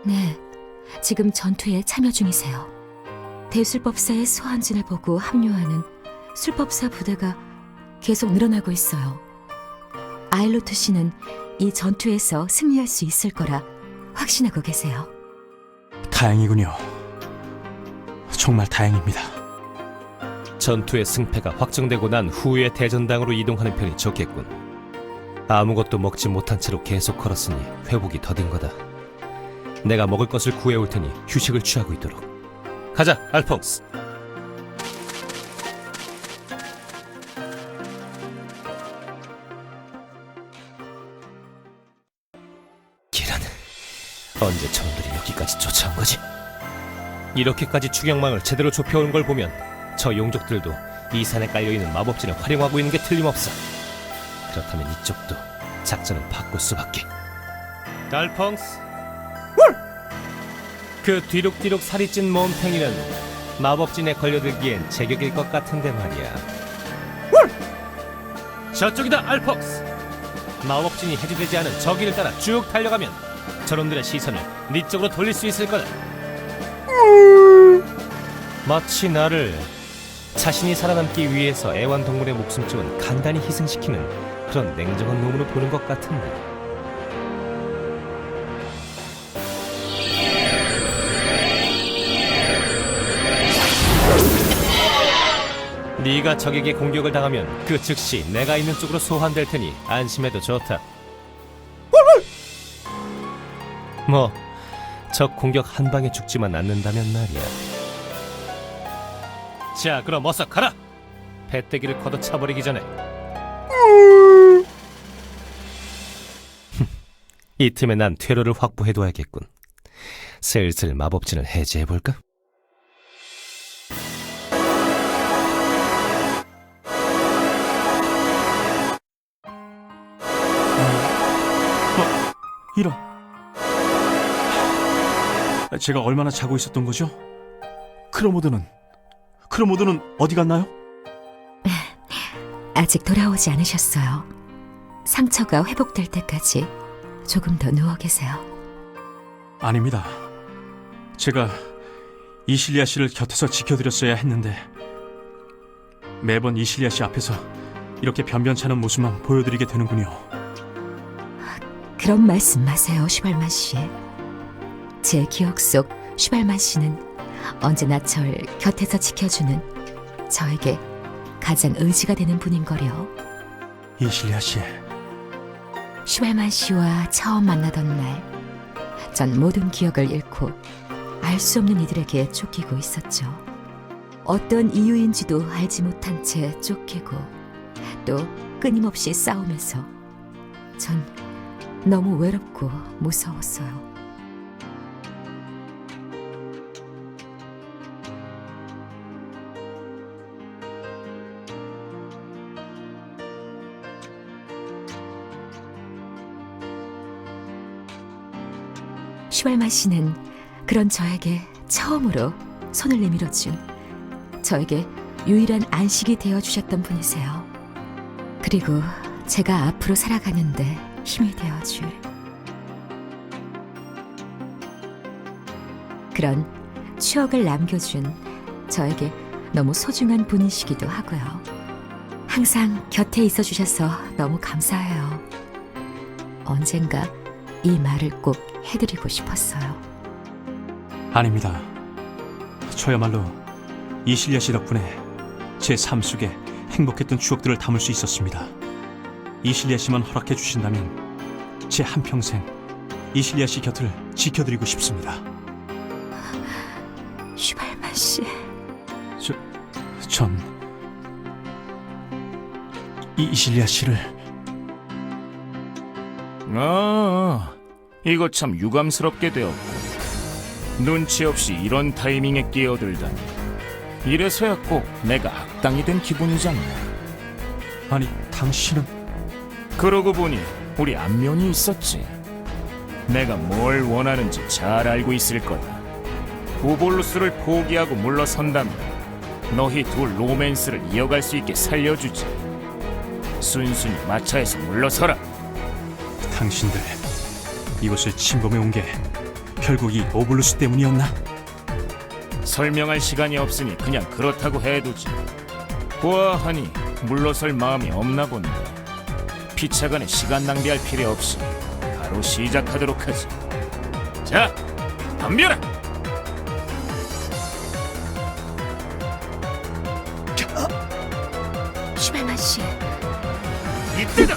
네, 지금 전투에 참여 중이세요. 대술법사의 소환진을 보고 합류하는 술법사 부대가 계속 늘어나고 있어요. 아일로트 씨는 이 전투에서 승리할 수 있을 거라 확신하고 계세요. 다행이군요. 정말 다행입니다. 전투의 승패가 확정되고 난 후에 대전당으로 이동하는 편이 좋겠군. 아무것도 먹지 못한 채로 계속 걸었으니 회복이 더딘 거다. 내가 먹을 것을 구해올 테니 휴식을 취하고 있도록. 가자, 알퐁스. 기란, 언제 저놈들이 여기까지 쫓아온 거지? 이렇게까지 추격망을 제대로 좁혀온 걸 보면 저 용족들도 이 산에 깔려있는 마법진을 활용하고 있는 게 틀림없어. 그렇다면 이쪽도 작전을 바꿀 수밖에. 달펑스, 그 뒤룩뒤룩 살이 찐 몸탱이는 마법진에 걸려들기엔 제격일 것 같은데 말이야. 저쪽이다, 알펑스. 마법진이 해제되지 않은 저 길을 따라 쭉 달려가면 저놈들의 시선을 네 쪽으로 돌릴 수 있을 거다. 마치 나를 자신이 살아남기 위해서 애완동물의 목숨쯤은 간단히 희생시키는 그런 냉정한 놈으로 보는 것 같은데. 네가 적에게 공격을 당하면 그 즉시 내가 있는 쪽으로 소환될 테니 안심해도 좋다. 뭐 적 공격 한 방에 죽지만 않는다면 말이야. 자, 그럼 어서 가라. 배때기를 걷어차버리기 전에. 이 틈에 난 퇴로를 확보해둬야겠군. 슬슬 마법진을 해제해볼까? 이런. 제가 얼마나 자고 있었던 거죠? 크로모드는 어디 갔나요? 아직 돌아오지 않으셨어요. 상처가 회복될 때까지 조금 더 누워 계세요. 아닙니다. 제가 이실리아 씨를 곁에서 지켜드렸어야 했는데 매번 이실리아 씨 앞에서 이렇게 변변찮은 모습만 보여드리게 되는군요. 그런 말씀 마세요, 슈발만 씨. 제 기억 속 슈발만 씨는 언제나 절 곁에서 지켜주는 저에게 가장 의지가 되는 분인걸요. 이실리아 씨, 슈발만 씨와 처음 만나던 날 전 모든 기억을 잃고 알 수 없는 이들에게 쫓기고 있었죠. 어떤 이유인지도 알지 못한 채 쫓기고 또 끊임없이 싸우면서 전 너무 외롭고 무서웠어요. 슈발만 씨는 그런 저에게 처음으로 손을 내밀어준 저에게 유일한 안식이 되어주셨던 분이세요. 그리고 제가 앞으로 살아가는데 힘이 되어줄 그런 추억을 남겨준 저에게 너무 소중한 분이시기도 하고요. 항상 곁에 있어 주셔서 너무 감사해요. 언젠가 이 말을 꼭 해드리고 싶었어요. 아닙니다. 저야말로 이실리아 씨 덕분에 제 삶 속에 행복했던 추억들을 담을 수 있었습니다. 이실리아 씨만 허락해 주신다면 제 한평생 이실리아 씨 곁을 지켜드리고 싶습니다. 슈발만 씨, 전 이실리아 씨를 이거 참 유감스럽게 되었고 눈치 없이 이런 타이밍에 끼어들다니. 이래서야 꼭 내가 악당이 된 기분이잖아. 아니, 당신은 그러고 보니 우리 안면이 있었지. 내가 뭘 원하는지 잘 알고 있을 거다. 오볼루스를 포기하고 물러선다면 너희 둘 로맨스를 이어갈 수 있게 살려주지. 순순히 마차에서 물러서라. 당신들 이곳을 침범해 온 게 결국 이 오블루스 때문이었나? 설명할 시간이 없으니 그냥 그렇다고 해두지. 보아하니 물러설 마음이 없나 본데. 피차간에 시간 낭비할 필요 없이 바로 시작하도록 하지. 자, 덤벼라! 슈발만 씨, 이때다!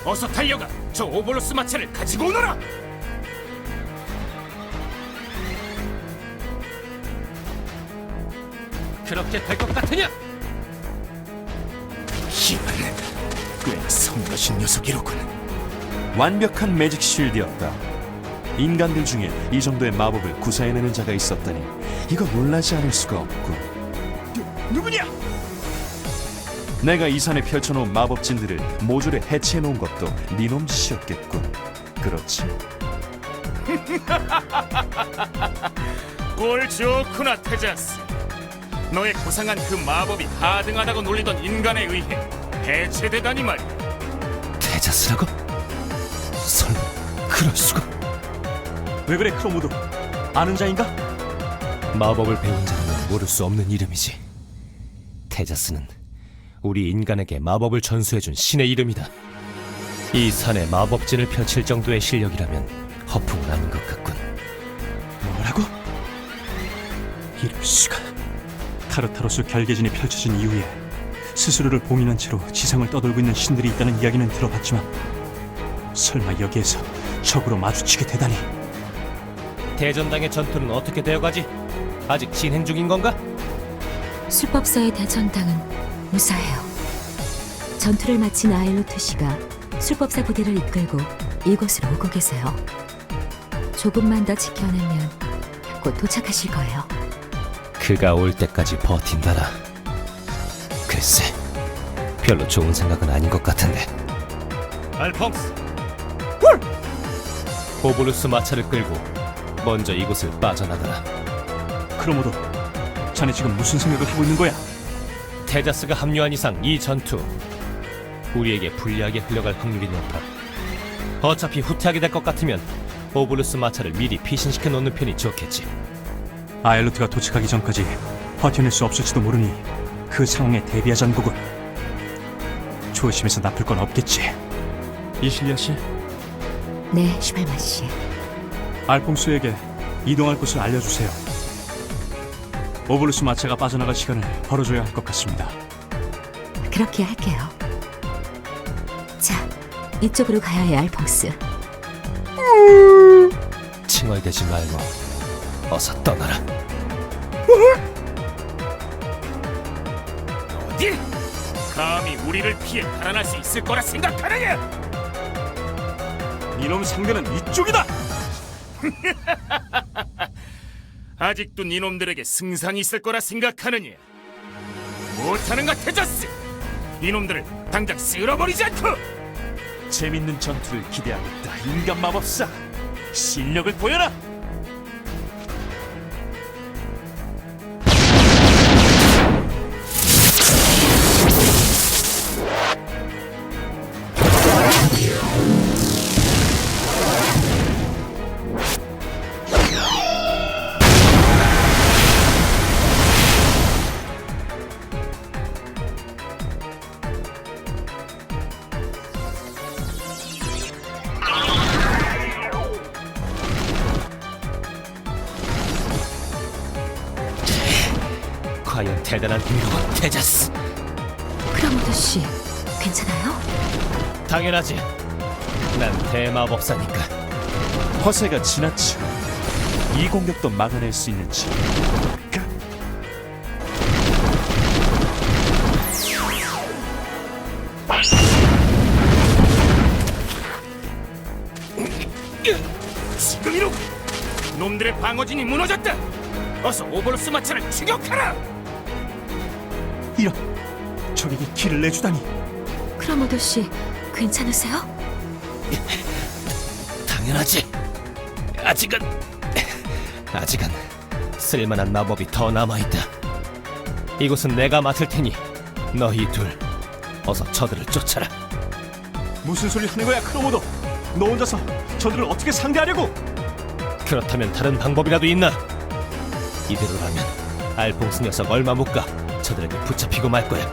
어서 달려가! 저 오볼루스 마차를 가지고 오너라! 그렇게 될 것 같으냐? 이건 꽤 성가신 녀석이로군. 완벽한 매직 쉴드였다. 인간들 중에 이 정도의 마법을 구사해내는 자가 있었다니 이거 놀라지 않을 수가 없고. 누구냐? 내가 이 산에 펼쳐놓은 마법진들을 모조리 해체해놓은 것도 네놈 짓이었겠군. 그렇지? 꼴 좋구나, 테자스. 너의 고상한 그 마법이 하등하다고 놀리던 인간에 의해 해체되다니 말이야. 테자스라고? 설마 그럴 수가? 왜 그래, 크로모드? 아는 자인가? 마법을 배운 자라면 모를 수 없는 이름이지. 테자스는 우리 인간에게 마법을 전수해준 신의 이름이다. 이 산에 마법진을 펼칠 정도의 실력이라면 허풍은 아닌 것 같군. 뭐라고? 이럴 수가. 타르타로스 결계진이 펼쳐진 이후에 스스로를 봉인한 채로 지상을 떠돌고 있는 신들이 있다는 이야기는 들어봤지만 설마 여기에서 적으로 마주치게 되다니. 대전당의 전투는 어떻게 되어가지? 아직 진행 중인 건가? 술법사의 대전당은 무사해요. 전투를 마친 아일로트 씨가 술법사 부대를 이끌고 이곳으로 오고 계세요. 조금만 더 지켜내면 곧 도착하실 거예요. 그가 올 때까지 버틴다라. 글쎄, 별로 좋은 생각은 아닌 것 같은데. 알퐁스! 오볼루스 마차를 끌고 먼저 이곳을 빠져나가라. 크로모도, 자네 지금 무슨 생각을 하고 있는 거야? 테자스가 합류한 이상 이 전투 우리에게 불리하게 흘러갈 확률이 높아. 어차피 후퇴하게 될 것 같으면 오볼루스 마차를 미리 피신시켜 놓는 편이 좋겠지. 아일루트가 도착하기 전까지 버텨낼 수 없을지도 모르니 그 상황에 대비하자는 거군. 조심해서 나쁠 건 없겠지. 이실리아 씨, 네, 슈발만 씨. 알퐁스에게 이동할 곳을 알려주세요. 오블루스 마차가 빠져나갈 시간을 벌어줘야 할 것 같습니다. 그렇게 할게요. 자, 이쪽으로 가야 해, 알퐁스. 칭얼대지 말고 어서 떠나라. 어디? 감히 우리를 피해 달아날 수 있을 거라 생각하느냐? 이놈 상대는 이쪽이다! 아직도 니놈들에게 승산이 있을 거라 생각하느냐? 못하는가 테자스! 이놈들을 당장 쓸어버리지 않고! 재밌는 전투를 기대하겠다, 인간 마법사! 실력을 보여라! 과연 대단한 힘이로군, 테자스. 크라모드 씨, 괜찮아요? 당연하지. 난 대마법사니까. 허세가 지나쳐. 이 공격도 막아낼 수 있는지. 지금이로! 놈들의 방어진이 무너졌다! 어서 오볼루스 마차를 추격하라! 이런, 적에게 길을 내주다니. 크라모드 씨, 괜찮으세요? 당연하지. 아직은 쓸만한 마법이 더 남아있다. 이곳은 내가 맡을 테니 너희 둘 어서 저들을 쫓아라. 무슨 소리 하는 거야, 크로모도? 너 혼자서 저들을 어떻게 상대하려고? 그렇다면 다른 방법이라도 있나? 이대로라면 알퐁스 녀석 얼마 못 가 저들에게 붙잡히고 말 거야.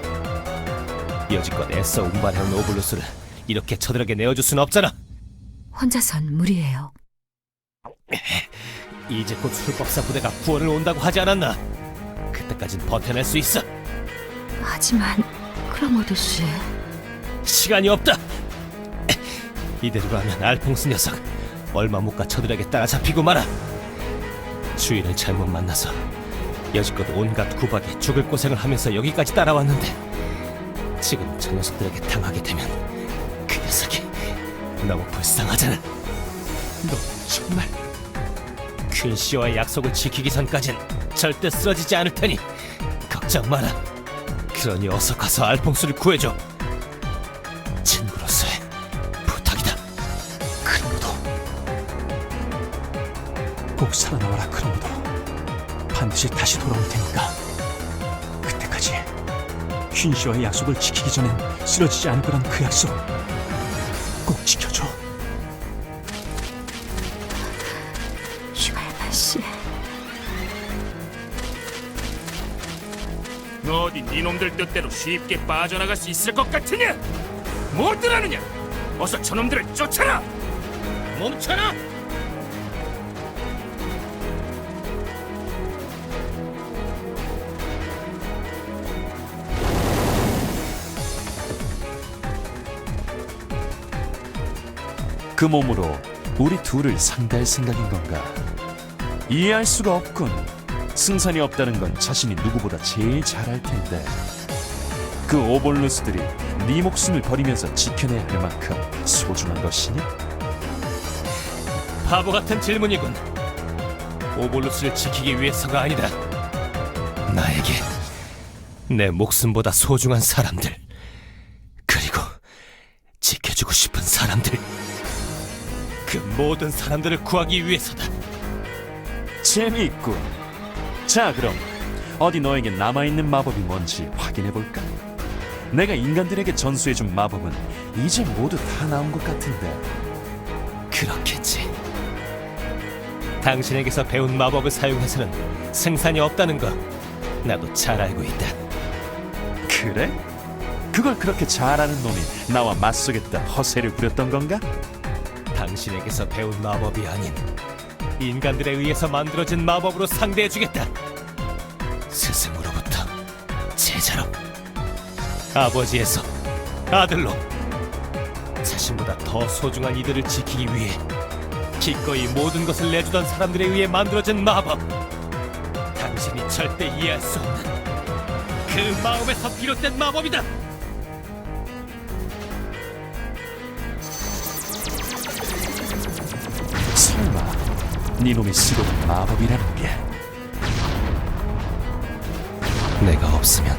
여지껏 애써 운반해온 오블루스를 이렇게 저들에게 내어줄 순 없잖아. 혼자선 무리예요. 이제 곧 술법사 부대가 구원을 온다고 하지 않았나? 그때까진 버텨낼 수 있어. 하지만 크라모드 씨, 시간이 없다. 이대로라면 알퐁스 녀석 얼마 못 가 저들에게 따라잡히고 말아. 주인을 잘못 만나서 여지껏 온갖 구박에 죽을 고생을 하면서 여기까지 따라왔는데 지금 저 녀석들에게 당하게 되면 그 녀석이 너무 불쌍하잖아. 너 정말... 퀸시와의 약속을 지키기 전까진 절대 쓰러지지 않을 테니 걱정 마라. 그러니 어서 가서 알퐁스를 구해줘. 친구로서의 부탁이다. 크로모도, 꼭 살아남아라, 크로모도. 반드시 다시 돌아올 테니까. 그때까지 퀸시와의 약속을 지키기 전엔 쓰러지지 않을 거란 그 약속 꼭 지켜줘. 슈발만 씨. 너 어디 니놈들 뜻대로 쉽게 빠져나갈 수 있을 것 같으냐? 뭐들 하느냐? 어서 저놈들을 쫓아라! 멈춰라! 그 몸으로 우리 둘을 상대할 생각인 건가? 이해할 수가 없군. 승산이 없다는 건 자신이 누구보다 제일 잘할 텐데. 그 오볼루스들이 네 목숨을 버리면서 지켜내야 할 만큼 소중한 것이니? 바보 같은 질문이군. 오볼루스를 지키기 위해서가 아니다. 나에게 내 목숨보다 소중한 사람들, 그리고 지켜주고 싶은 사람들, 그 모든 사람들을 구하기 위해서다. 재미있군. 자, 그럼 어디 너에게 남아있는 마법이 뭔지 확인해볼까? 내가 인간들에게 전수해준 마법은 이제 모두 다 나온 것 같은데. 그렇겠지. 당신에게서 배운 마법을 사용해서는 승산이 없다는 거 나도 잘 알고 있다. 그래? 그걸 그렇게 잘하는 놈이 나와 맞서겠다 허세를 부렸던 건가? 당신에게서 배운 마법이 아닌 인간들에 의해서 만들어진 마법으로 상대해주겠다. 스승으로부터 제자로, 아버지에서 아들로, 자신보다 더 소중한 이들을 지키기 위해 기꺼이 모든 것을 내주던 사람들에 의해 만들어진 마법. 당신이 절대 이해할 수 없는 그 마음에서 비롯된 마법이다. 설마 네 놈이 쓰고던 마법이라는 게. 내가 없으면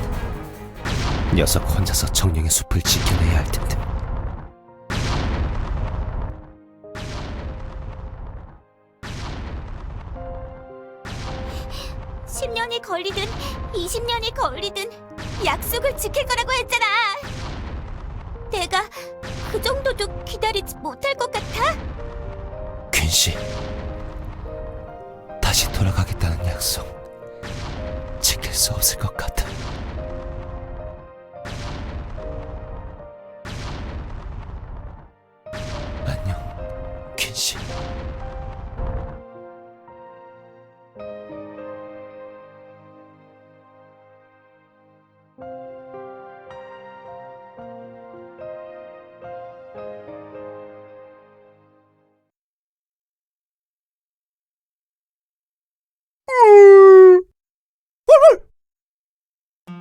녀석 혼자서 정령의 숲을 지켜내야 할 텐데. 10년이 걸리든 20년이 걸리든 약속을 지킬 거라고 했잖아. 내가 그 정도도 기다리지 못할 것 같아? 퀸씨, 다시 돌아가겠다는 약속 지킬 수 없을 것 같아. 안녕, 퀸씨.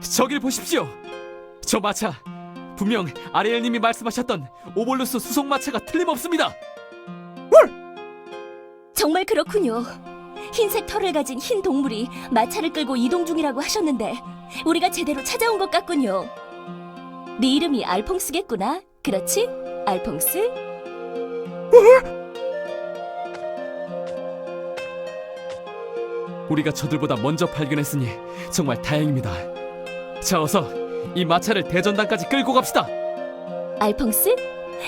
저길 보십시오. 저 마차 분명 아리엘님이 말씀하셨던 오볼루스 수송 마차가 틀림없습니다. 정말 그렇군요. 흰색 털을 가진 흰 동물이 마차를 끌고 이동 중이라고 하셨는데 우리가 제대로 찾아온 것 같군요. 네 이름이 알퐁스겠구나. 그렇지? 알퐁스? 우리가 저들보다 먼저 발견했으니 정말 다행입니다. 자, 어서 이 마차를 대전당까지 끌고 갑시다. 알퐁스?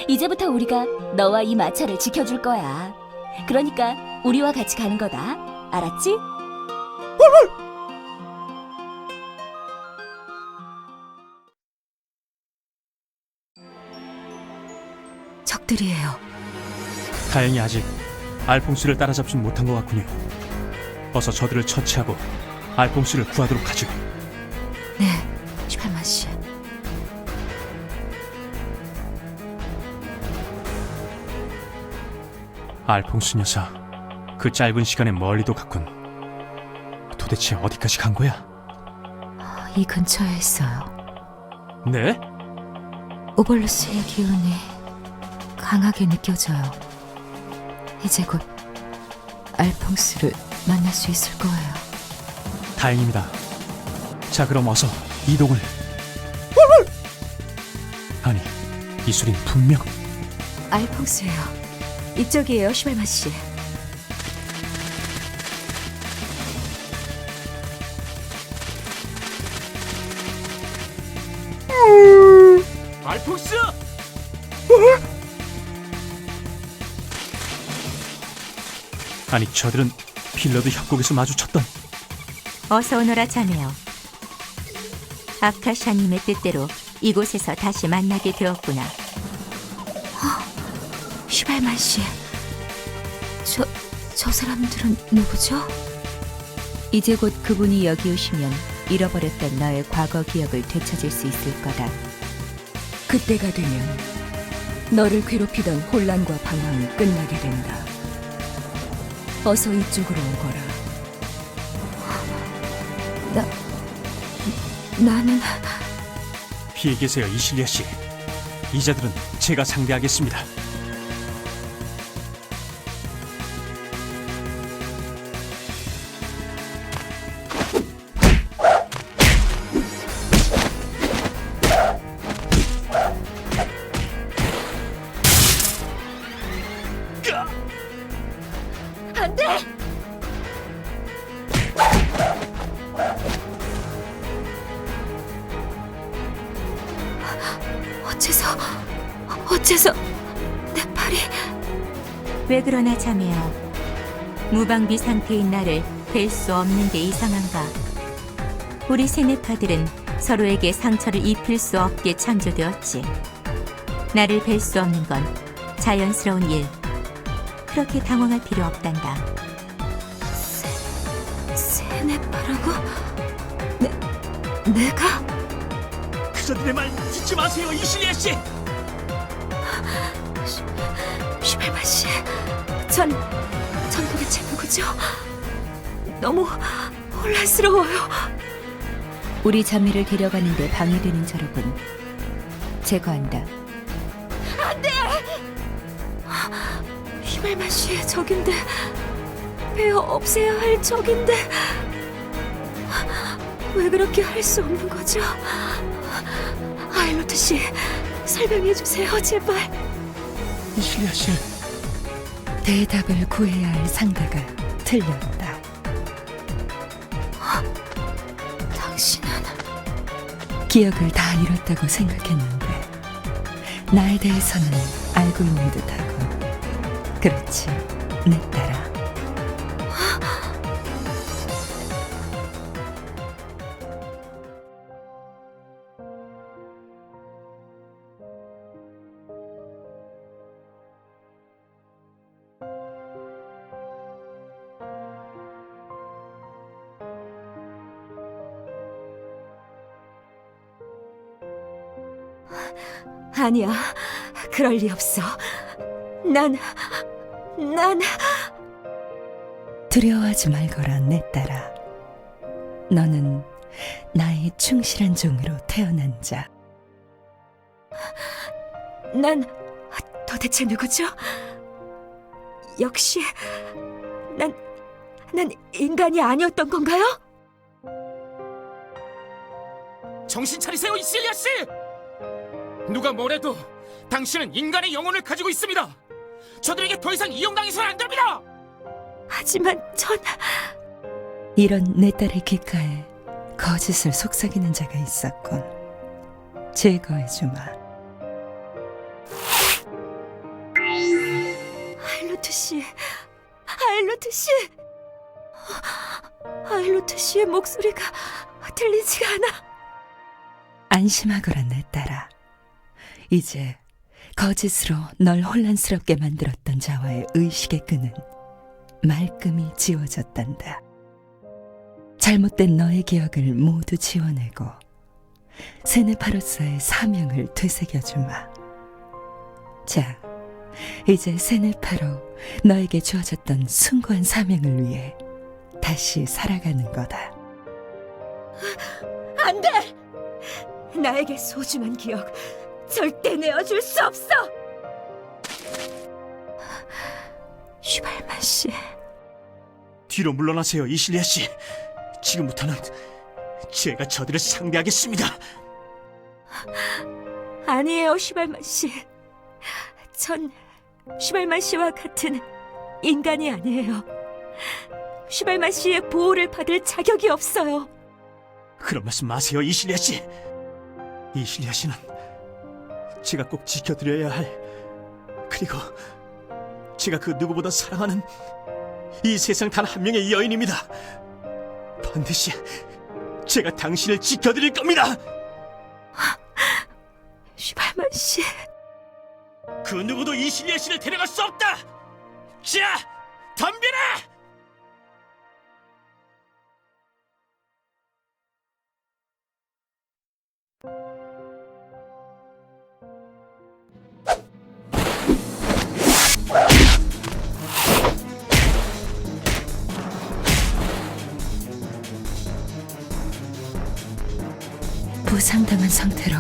이제부터 우리가 너와 이 마차를 지켜줄 거야. 그러니까 우리와 같이 가는 거다. 알았지? 적들이에요. 다행히 아직 알퐁스를 따라잡진 못한 것 같군요. 어서 저들을 처치하고 알퐁스를 구하도록 하죠. 네, 슈발만 씨. 알퐁스 녀석, 그 짧은 시간에 멀리도 갔군. 도대체 어디까지 간 거야? 이 근처에 있어요. 네? 오볼루스의 기운이 강하게 느껴져요. 이제 곧 알퐁스를 만날 수 있을 거예요. 다행입니다. 자, 그럼 어서 이동을. 아니, 이 소린 분명 알퐁스예요. 이쪽이에요, 슈발만 씨. 알퐁스! 아니, 저들은 필러드 협곡에서 마주쳤던. 어서 오너라 자네요. 아카샤님의 뜻대로 이곳에서 다시 만나게 되었구나. 슈발만 씨. 저 사람들은 누구죠? 이제 곧 그분이 여기 오시면 잃어버렸던 너의 과거 기억을 되찾을 수 있을 거다. 그때가 되면 너를 괴롭히던 혼란과 방황이 끝나게 된다. 어서 이쪽으로 오거라. 나는 피해 계세요, 이실리아 씨. 이자들은 제가 상대하겠습니다. 안 돼! 어째서 내 팔이... 왜 그러나 자매여. 무방비 상태인 나를 뵐 수 없는 게 이상한가? 우리 세네파들은 서로에게 상처를 입힐 수 없게 창조되었지. 나를 뵐 수 없는 건 자연스러운 일. 그렇게 당황할 필요 없단다. 세네파라고? 내가? 그자들의 말 듣지 마세요, 이실리아 씨. 슈발만 씨, 전 도대체 누구죠? 너무 혼란스러워요. 우리 자매를 데려가는데 방해되는 저력은 제거한다. 안 돼! 슈발만 씨의 적인데, 베어 없애야 할 적인데, 왜 그렇게 할 수 없는 거죠? 아일로트 씨, 설명해 주세요, 제발. 이실리아 씨. 대답을 구해야 할 상대가 틀렸다. 당신은 기억을 다 잃었다고 생각했는데 나에 대해서는 알고 있는 듯하고. 그렇지, 내 딸아. 아니야, 그럴 리 없어. 난 두려워하지 말거라, 내 딸아. 너는 나의 충실한 종으로 태어난 자. 난 도대체 누구죠? 역시 난 인간이 아니었던 건가요? 정신 차리세요, 이실리아 씨! 누가 뭐래도 당신은 인간의 영혼을 가지고 있습니다. 저들에게 더 이상 이용당해서는 안 됩니다. 하지만 전... 이런 내 딸의 귓가에 거짓을 속삭이는 자가 있었군. 제거해주마. 아일로트 씨, 아일로트 씨의 목소리가 들리지가 않아. 안심하거라, 내 딸아. 이제 거짓으로 널 혼란스럽게 만들었던 자와의 의식의 끈은 말끔히 지워졌단다. 잘못된 너의 기억을 모두 지워내고 세네파로서의 사명을 되새겨주마. 자, 이제 세네파로 너에게 주어졌던 숭고한 사명을 위해 다시 살아가는 거다. 안 돼! 나에게 소중한 기억 절대 내어줄 수 없어! 슈발만 씨, 뒤로 물러나세요, 이실리아 씨. 지금부터는 제가 저들을 상대하겠습니다. 아니에요, 슈발만 씨. 전 슈발만 씨와 같은 인간이 아니에요. 슈발만 씨의 보호를 받을 자격이 없어요. 그런 말씀 마세요, 이실리아 씨. 이실리아 씨는 제가 꼭 지켜드려야 할, 그리고 제가 그 누구보다 사랑하는 이 세상 단 한 명의 여인입니다. 반드시 제가 당신을 지켜드릴 겁니다. 슈발만 씨, 그 누구도 이실리아 씨를 데려갈 수 없다. 자, 덤벼라! 부상당한 상태로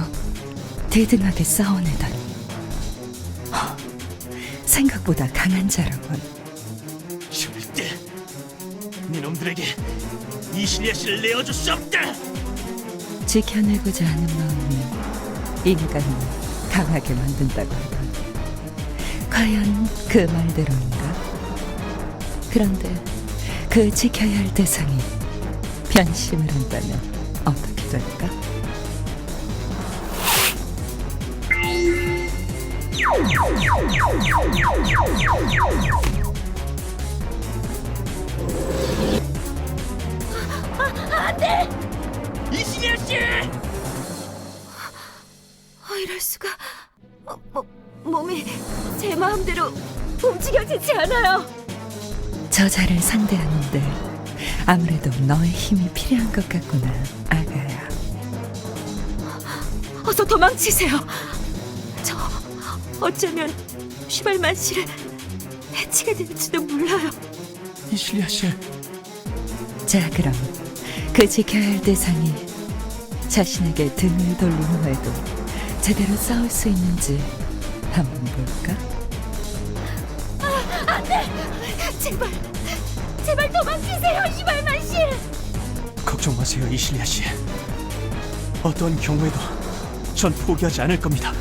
대등하게 싸워내다니. 생각보다 강한 자로군. 절대 네놈들에게 이실리아 씨를 내어줄 수 없다. 지켜내고자 하는 마음이 인간을 강하게 만든다고 하던. 과연 그 말대로인가? 그런데 그 지켜야 할 대상이 변심을 한다면 어떻게 될까? 이실리아 씨! 이럴 수가. 몸이 제 마음대로 움직여지지 않아요. 저자를 상대하는데 아무래도 너의 힘이 필요한 것 같구나, 아가야. 어서 도망치세요. 저 어쩌면 슈발만 씨를 해치게 될지도 몰라요. 이실리아 씨, 자, 그럼 그 지켜야 할 대상이 자신에게 등을 돌린 후에도 제대로 싸울 수 있는지 한번 볼까? 제발 도망치세요, 슈발만 씨. 걱정 마세요, 이실리아 씨. 어떤 경우에도 전 포기하지 않을 겁니다.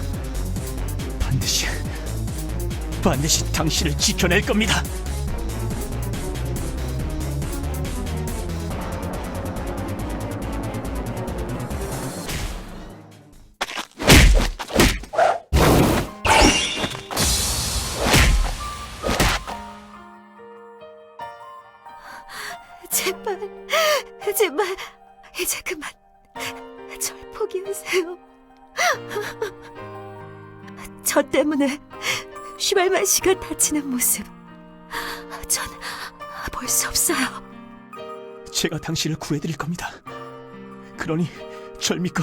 반드시 당신을 지켜낼 겁니다. 제발 이제 그만 절 포기하세요. 저 때문에 슈발만 씨가 다치는 모습 전 볼 수 없어요. 제가 당신을 구해드릴 겁니다. 그러니 절 믿고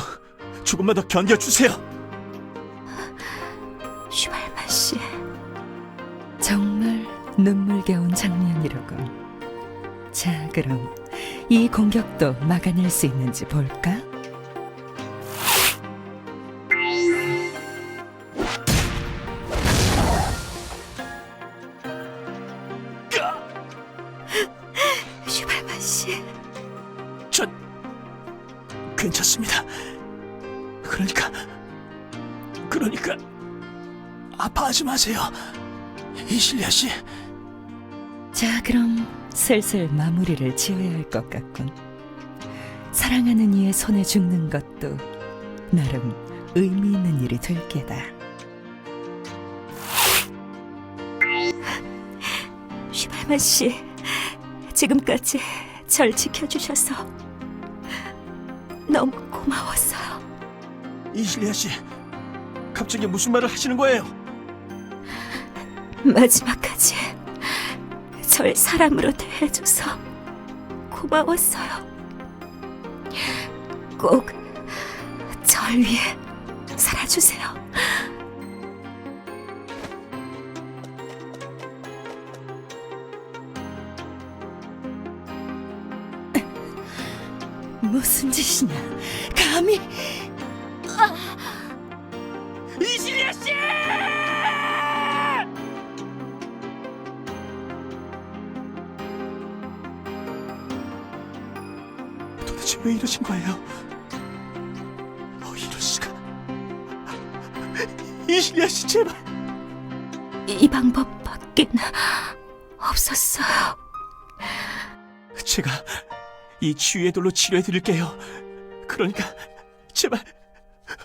조금만 더 견뎌주세요. 슈발만 씨, 정말 눈물겨운 장면이로군. 자, 그럼 이 공격도 막아낼 수 있는지 볼까? 슈발만 씨, 전 괜찮습니다. 그러니까 아파하지 마세요, 이실리아 씨. 자, 그럼 슬슬 마무리를 지어야 할 것 같군. 사랑하는 이의 손에 죽는 것도 나름 의미 있는 일이 될 게다. 슈발만 씨, 지금까지 절 지켜주셔서 너무 고마웠어요. 이실리아 씨, 갑자기 무슨 말을 하시는 거예요? 마지막까지 절 사람으로 대해줘서 고마웠어요. 꼭 절 위해 살아주세요. 무슨 짓이냐? 감히! 이실리아 씨! 도대체 왜 이러신 거예요? 이럴 수가. 이실리아 씨, 제발. 이 방법밖엔 없었어요. 제가 이 치유의 돌로 치료해 드릴게요. 그러니까 제발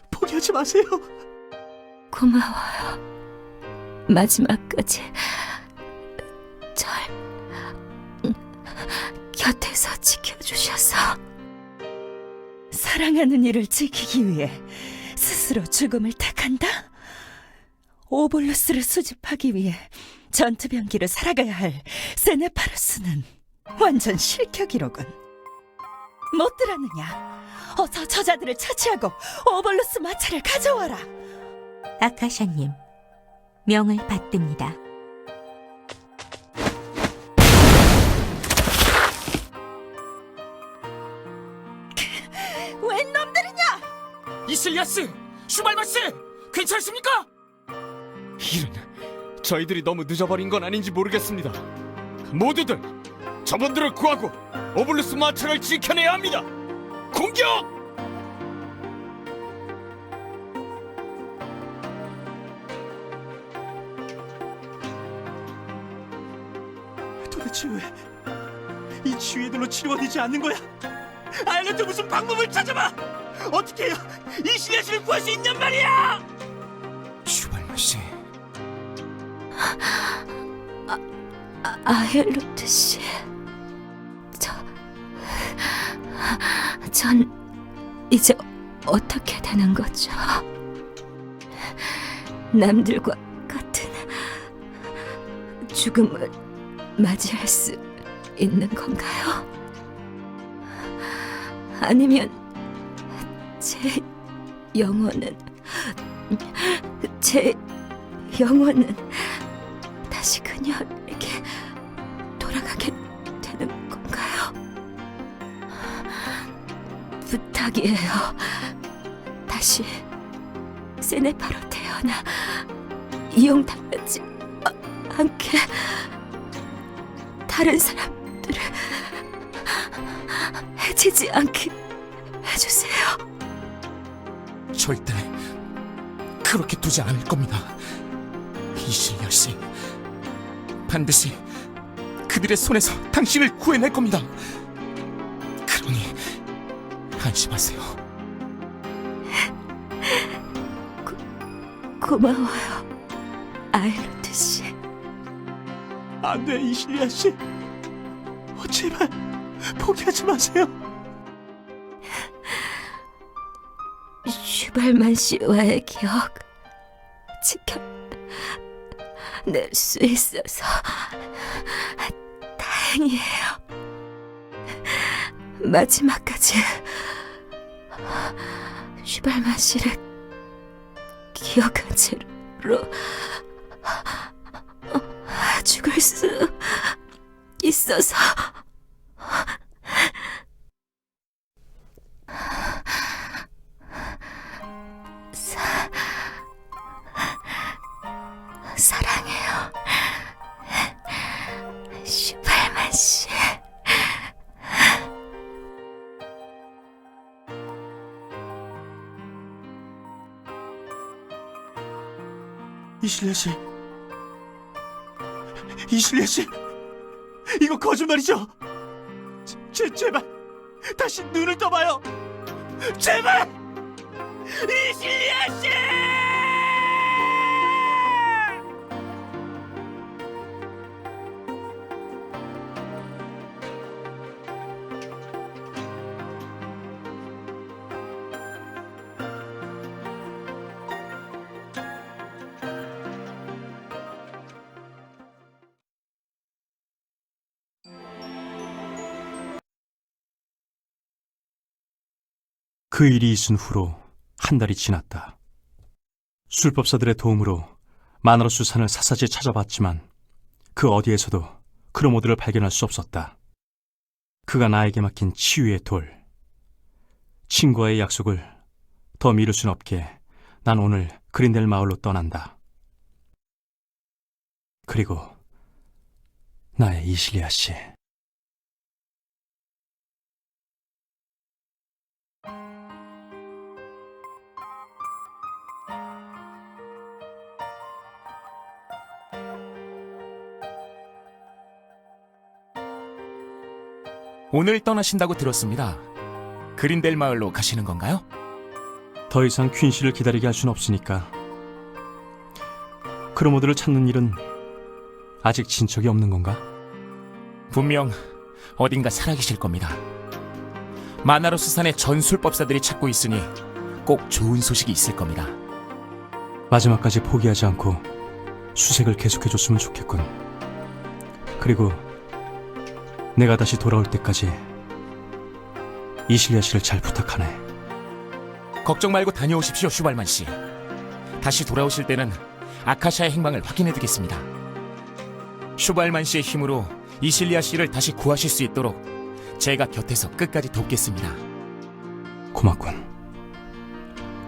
포기하지 마세요. 고마워요. 마지막까지 절 곁에서 지켜주셔서. 사랑하는 이를 지키기 위해 스스로 죽음을 택한다? 오볼루스를 수집하기 위해 전투병기를 살아가야 할 세네파루스는 완전 실격이로군. 못 들었느냐? 어서 저자들을 처치하고 오볼루스 마차를 가져와라. 아카샤님, 명을 받듭니다. 웬 놈들이냐? 이슬리아 씨, 슈발만 씨, 괜찮습니까? 이런, 저희들이 너무 늦어버린 건 아닌지 모르겠습니다. 모두들 저분들을 구하고 오블루스 마차를 지켜내야 합니다. 공격! 도대체 왜 이 치유애들로 치료가 되지 않는 거야? 아일랜드 무슨 방법을 찾아봐! 어떻게 해야 이실리아 씨를 구할 수 있냔 말이야! 슈발만 씨, 아일로트 씨, 전 이제 어떻게 되는 거죠? 남들과 같은 죽음을 맞이할 수 있는 건가요? 아니면 제 영혼은 다시 그녀에게 돌아가게 되는 건가요? 부탁이에요. 다시 세네파로 태어나 이용당하지 않게 다른 사람들을 해치지 않게 해주세요. 절대 그렇게 두지 않을 겁니다. 이실리아 씨, 반드시 그들의 손에서 당신을 구해낼 겁니다. 그러니 안심하세요. 고마워요, 아일로트 씨. 안 돼, 이실리아 씨. 제발 포기하지 마세요. 슈발만 씨와의 기억 지켜낼 수 있어서 다행이에요. 마지막까지 슈발만 씨를 기억한 채로 죽을 수 있어서 사랑해요, 슈발만 씨. 이실리아 씨, 이실리아 씨, 이거 거짓말이죠? 제발 다시 눈을 떠봐요. 제발, 이실리아 씨! 그 일이 있은 후로 한 달이 지났다. 술법사들의 도움으로 마나로스 산을 샅샅이 찾아봤지만 그 어디에서도 크로모드를 발견할 수 없었다. 그가 나에게 맡긴 치유의 돌. 친구와의 약속을 더 미룰 순 없게 난 오늘 그린델 마을로 떠난다. 그리고 나의 이실리아 씨. 오늘 떠나신다고 들었습니다. 그린델 마을로 가시는 건가요? 더 이상 퀸씨를 기다리게 할 순 없으니까. 크로모드를 찾는 일은 아직 진척이 없는 건가? 분명 어딘가 살아계실 겁니다. 마나로스 산의 전술법사들이 찾고 있으니 꼭 좋은 소식이 있을 겁니다. 마지막까지 포기하지 않고 수색을 계속해줬으면 좋겠군. 그리고 내가 다시 돌아올 때까지 이실리아 씨를 잘 부탁하네. 걱정 말고 다녀오십시오, 슈발만 씨. 다시 돌아오실 때는 아카샤의 행방을 확인해두겠습니다. 슈발만 씨의 힘으로 이실리아 씨를 다시 구하실 수 있도록 제가 곁에서 끝까지 돕겠습니다. 고맙군.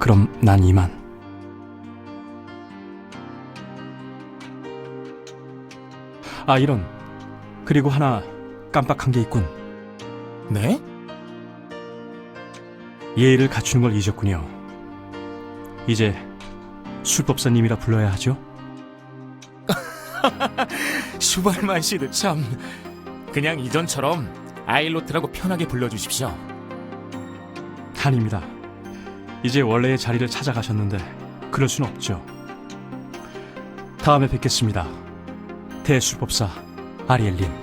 그럼 난 이만. 아, 이런. 그리고 하나 깜빡한 게 있군. 네? 예의를 갖추는 걸 잊었군요. 이제 술법사님이라 불러야 하죠? 슈발만 씨도 참. 그냥 이전처럼 아일로트라고 편하게 불러주십시오. 아닙니다. 이제 원래의 자리를 찾아가셨는데 그럴 순 없죠. 다음에 뵙겠습니다. 대술법사 아리엘님.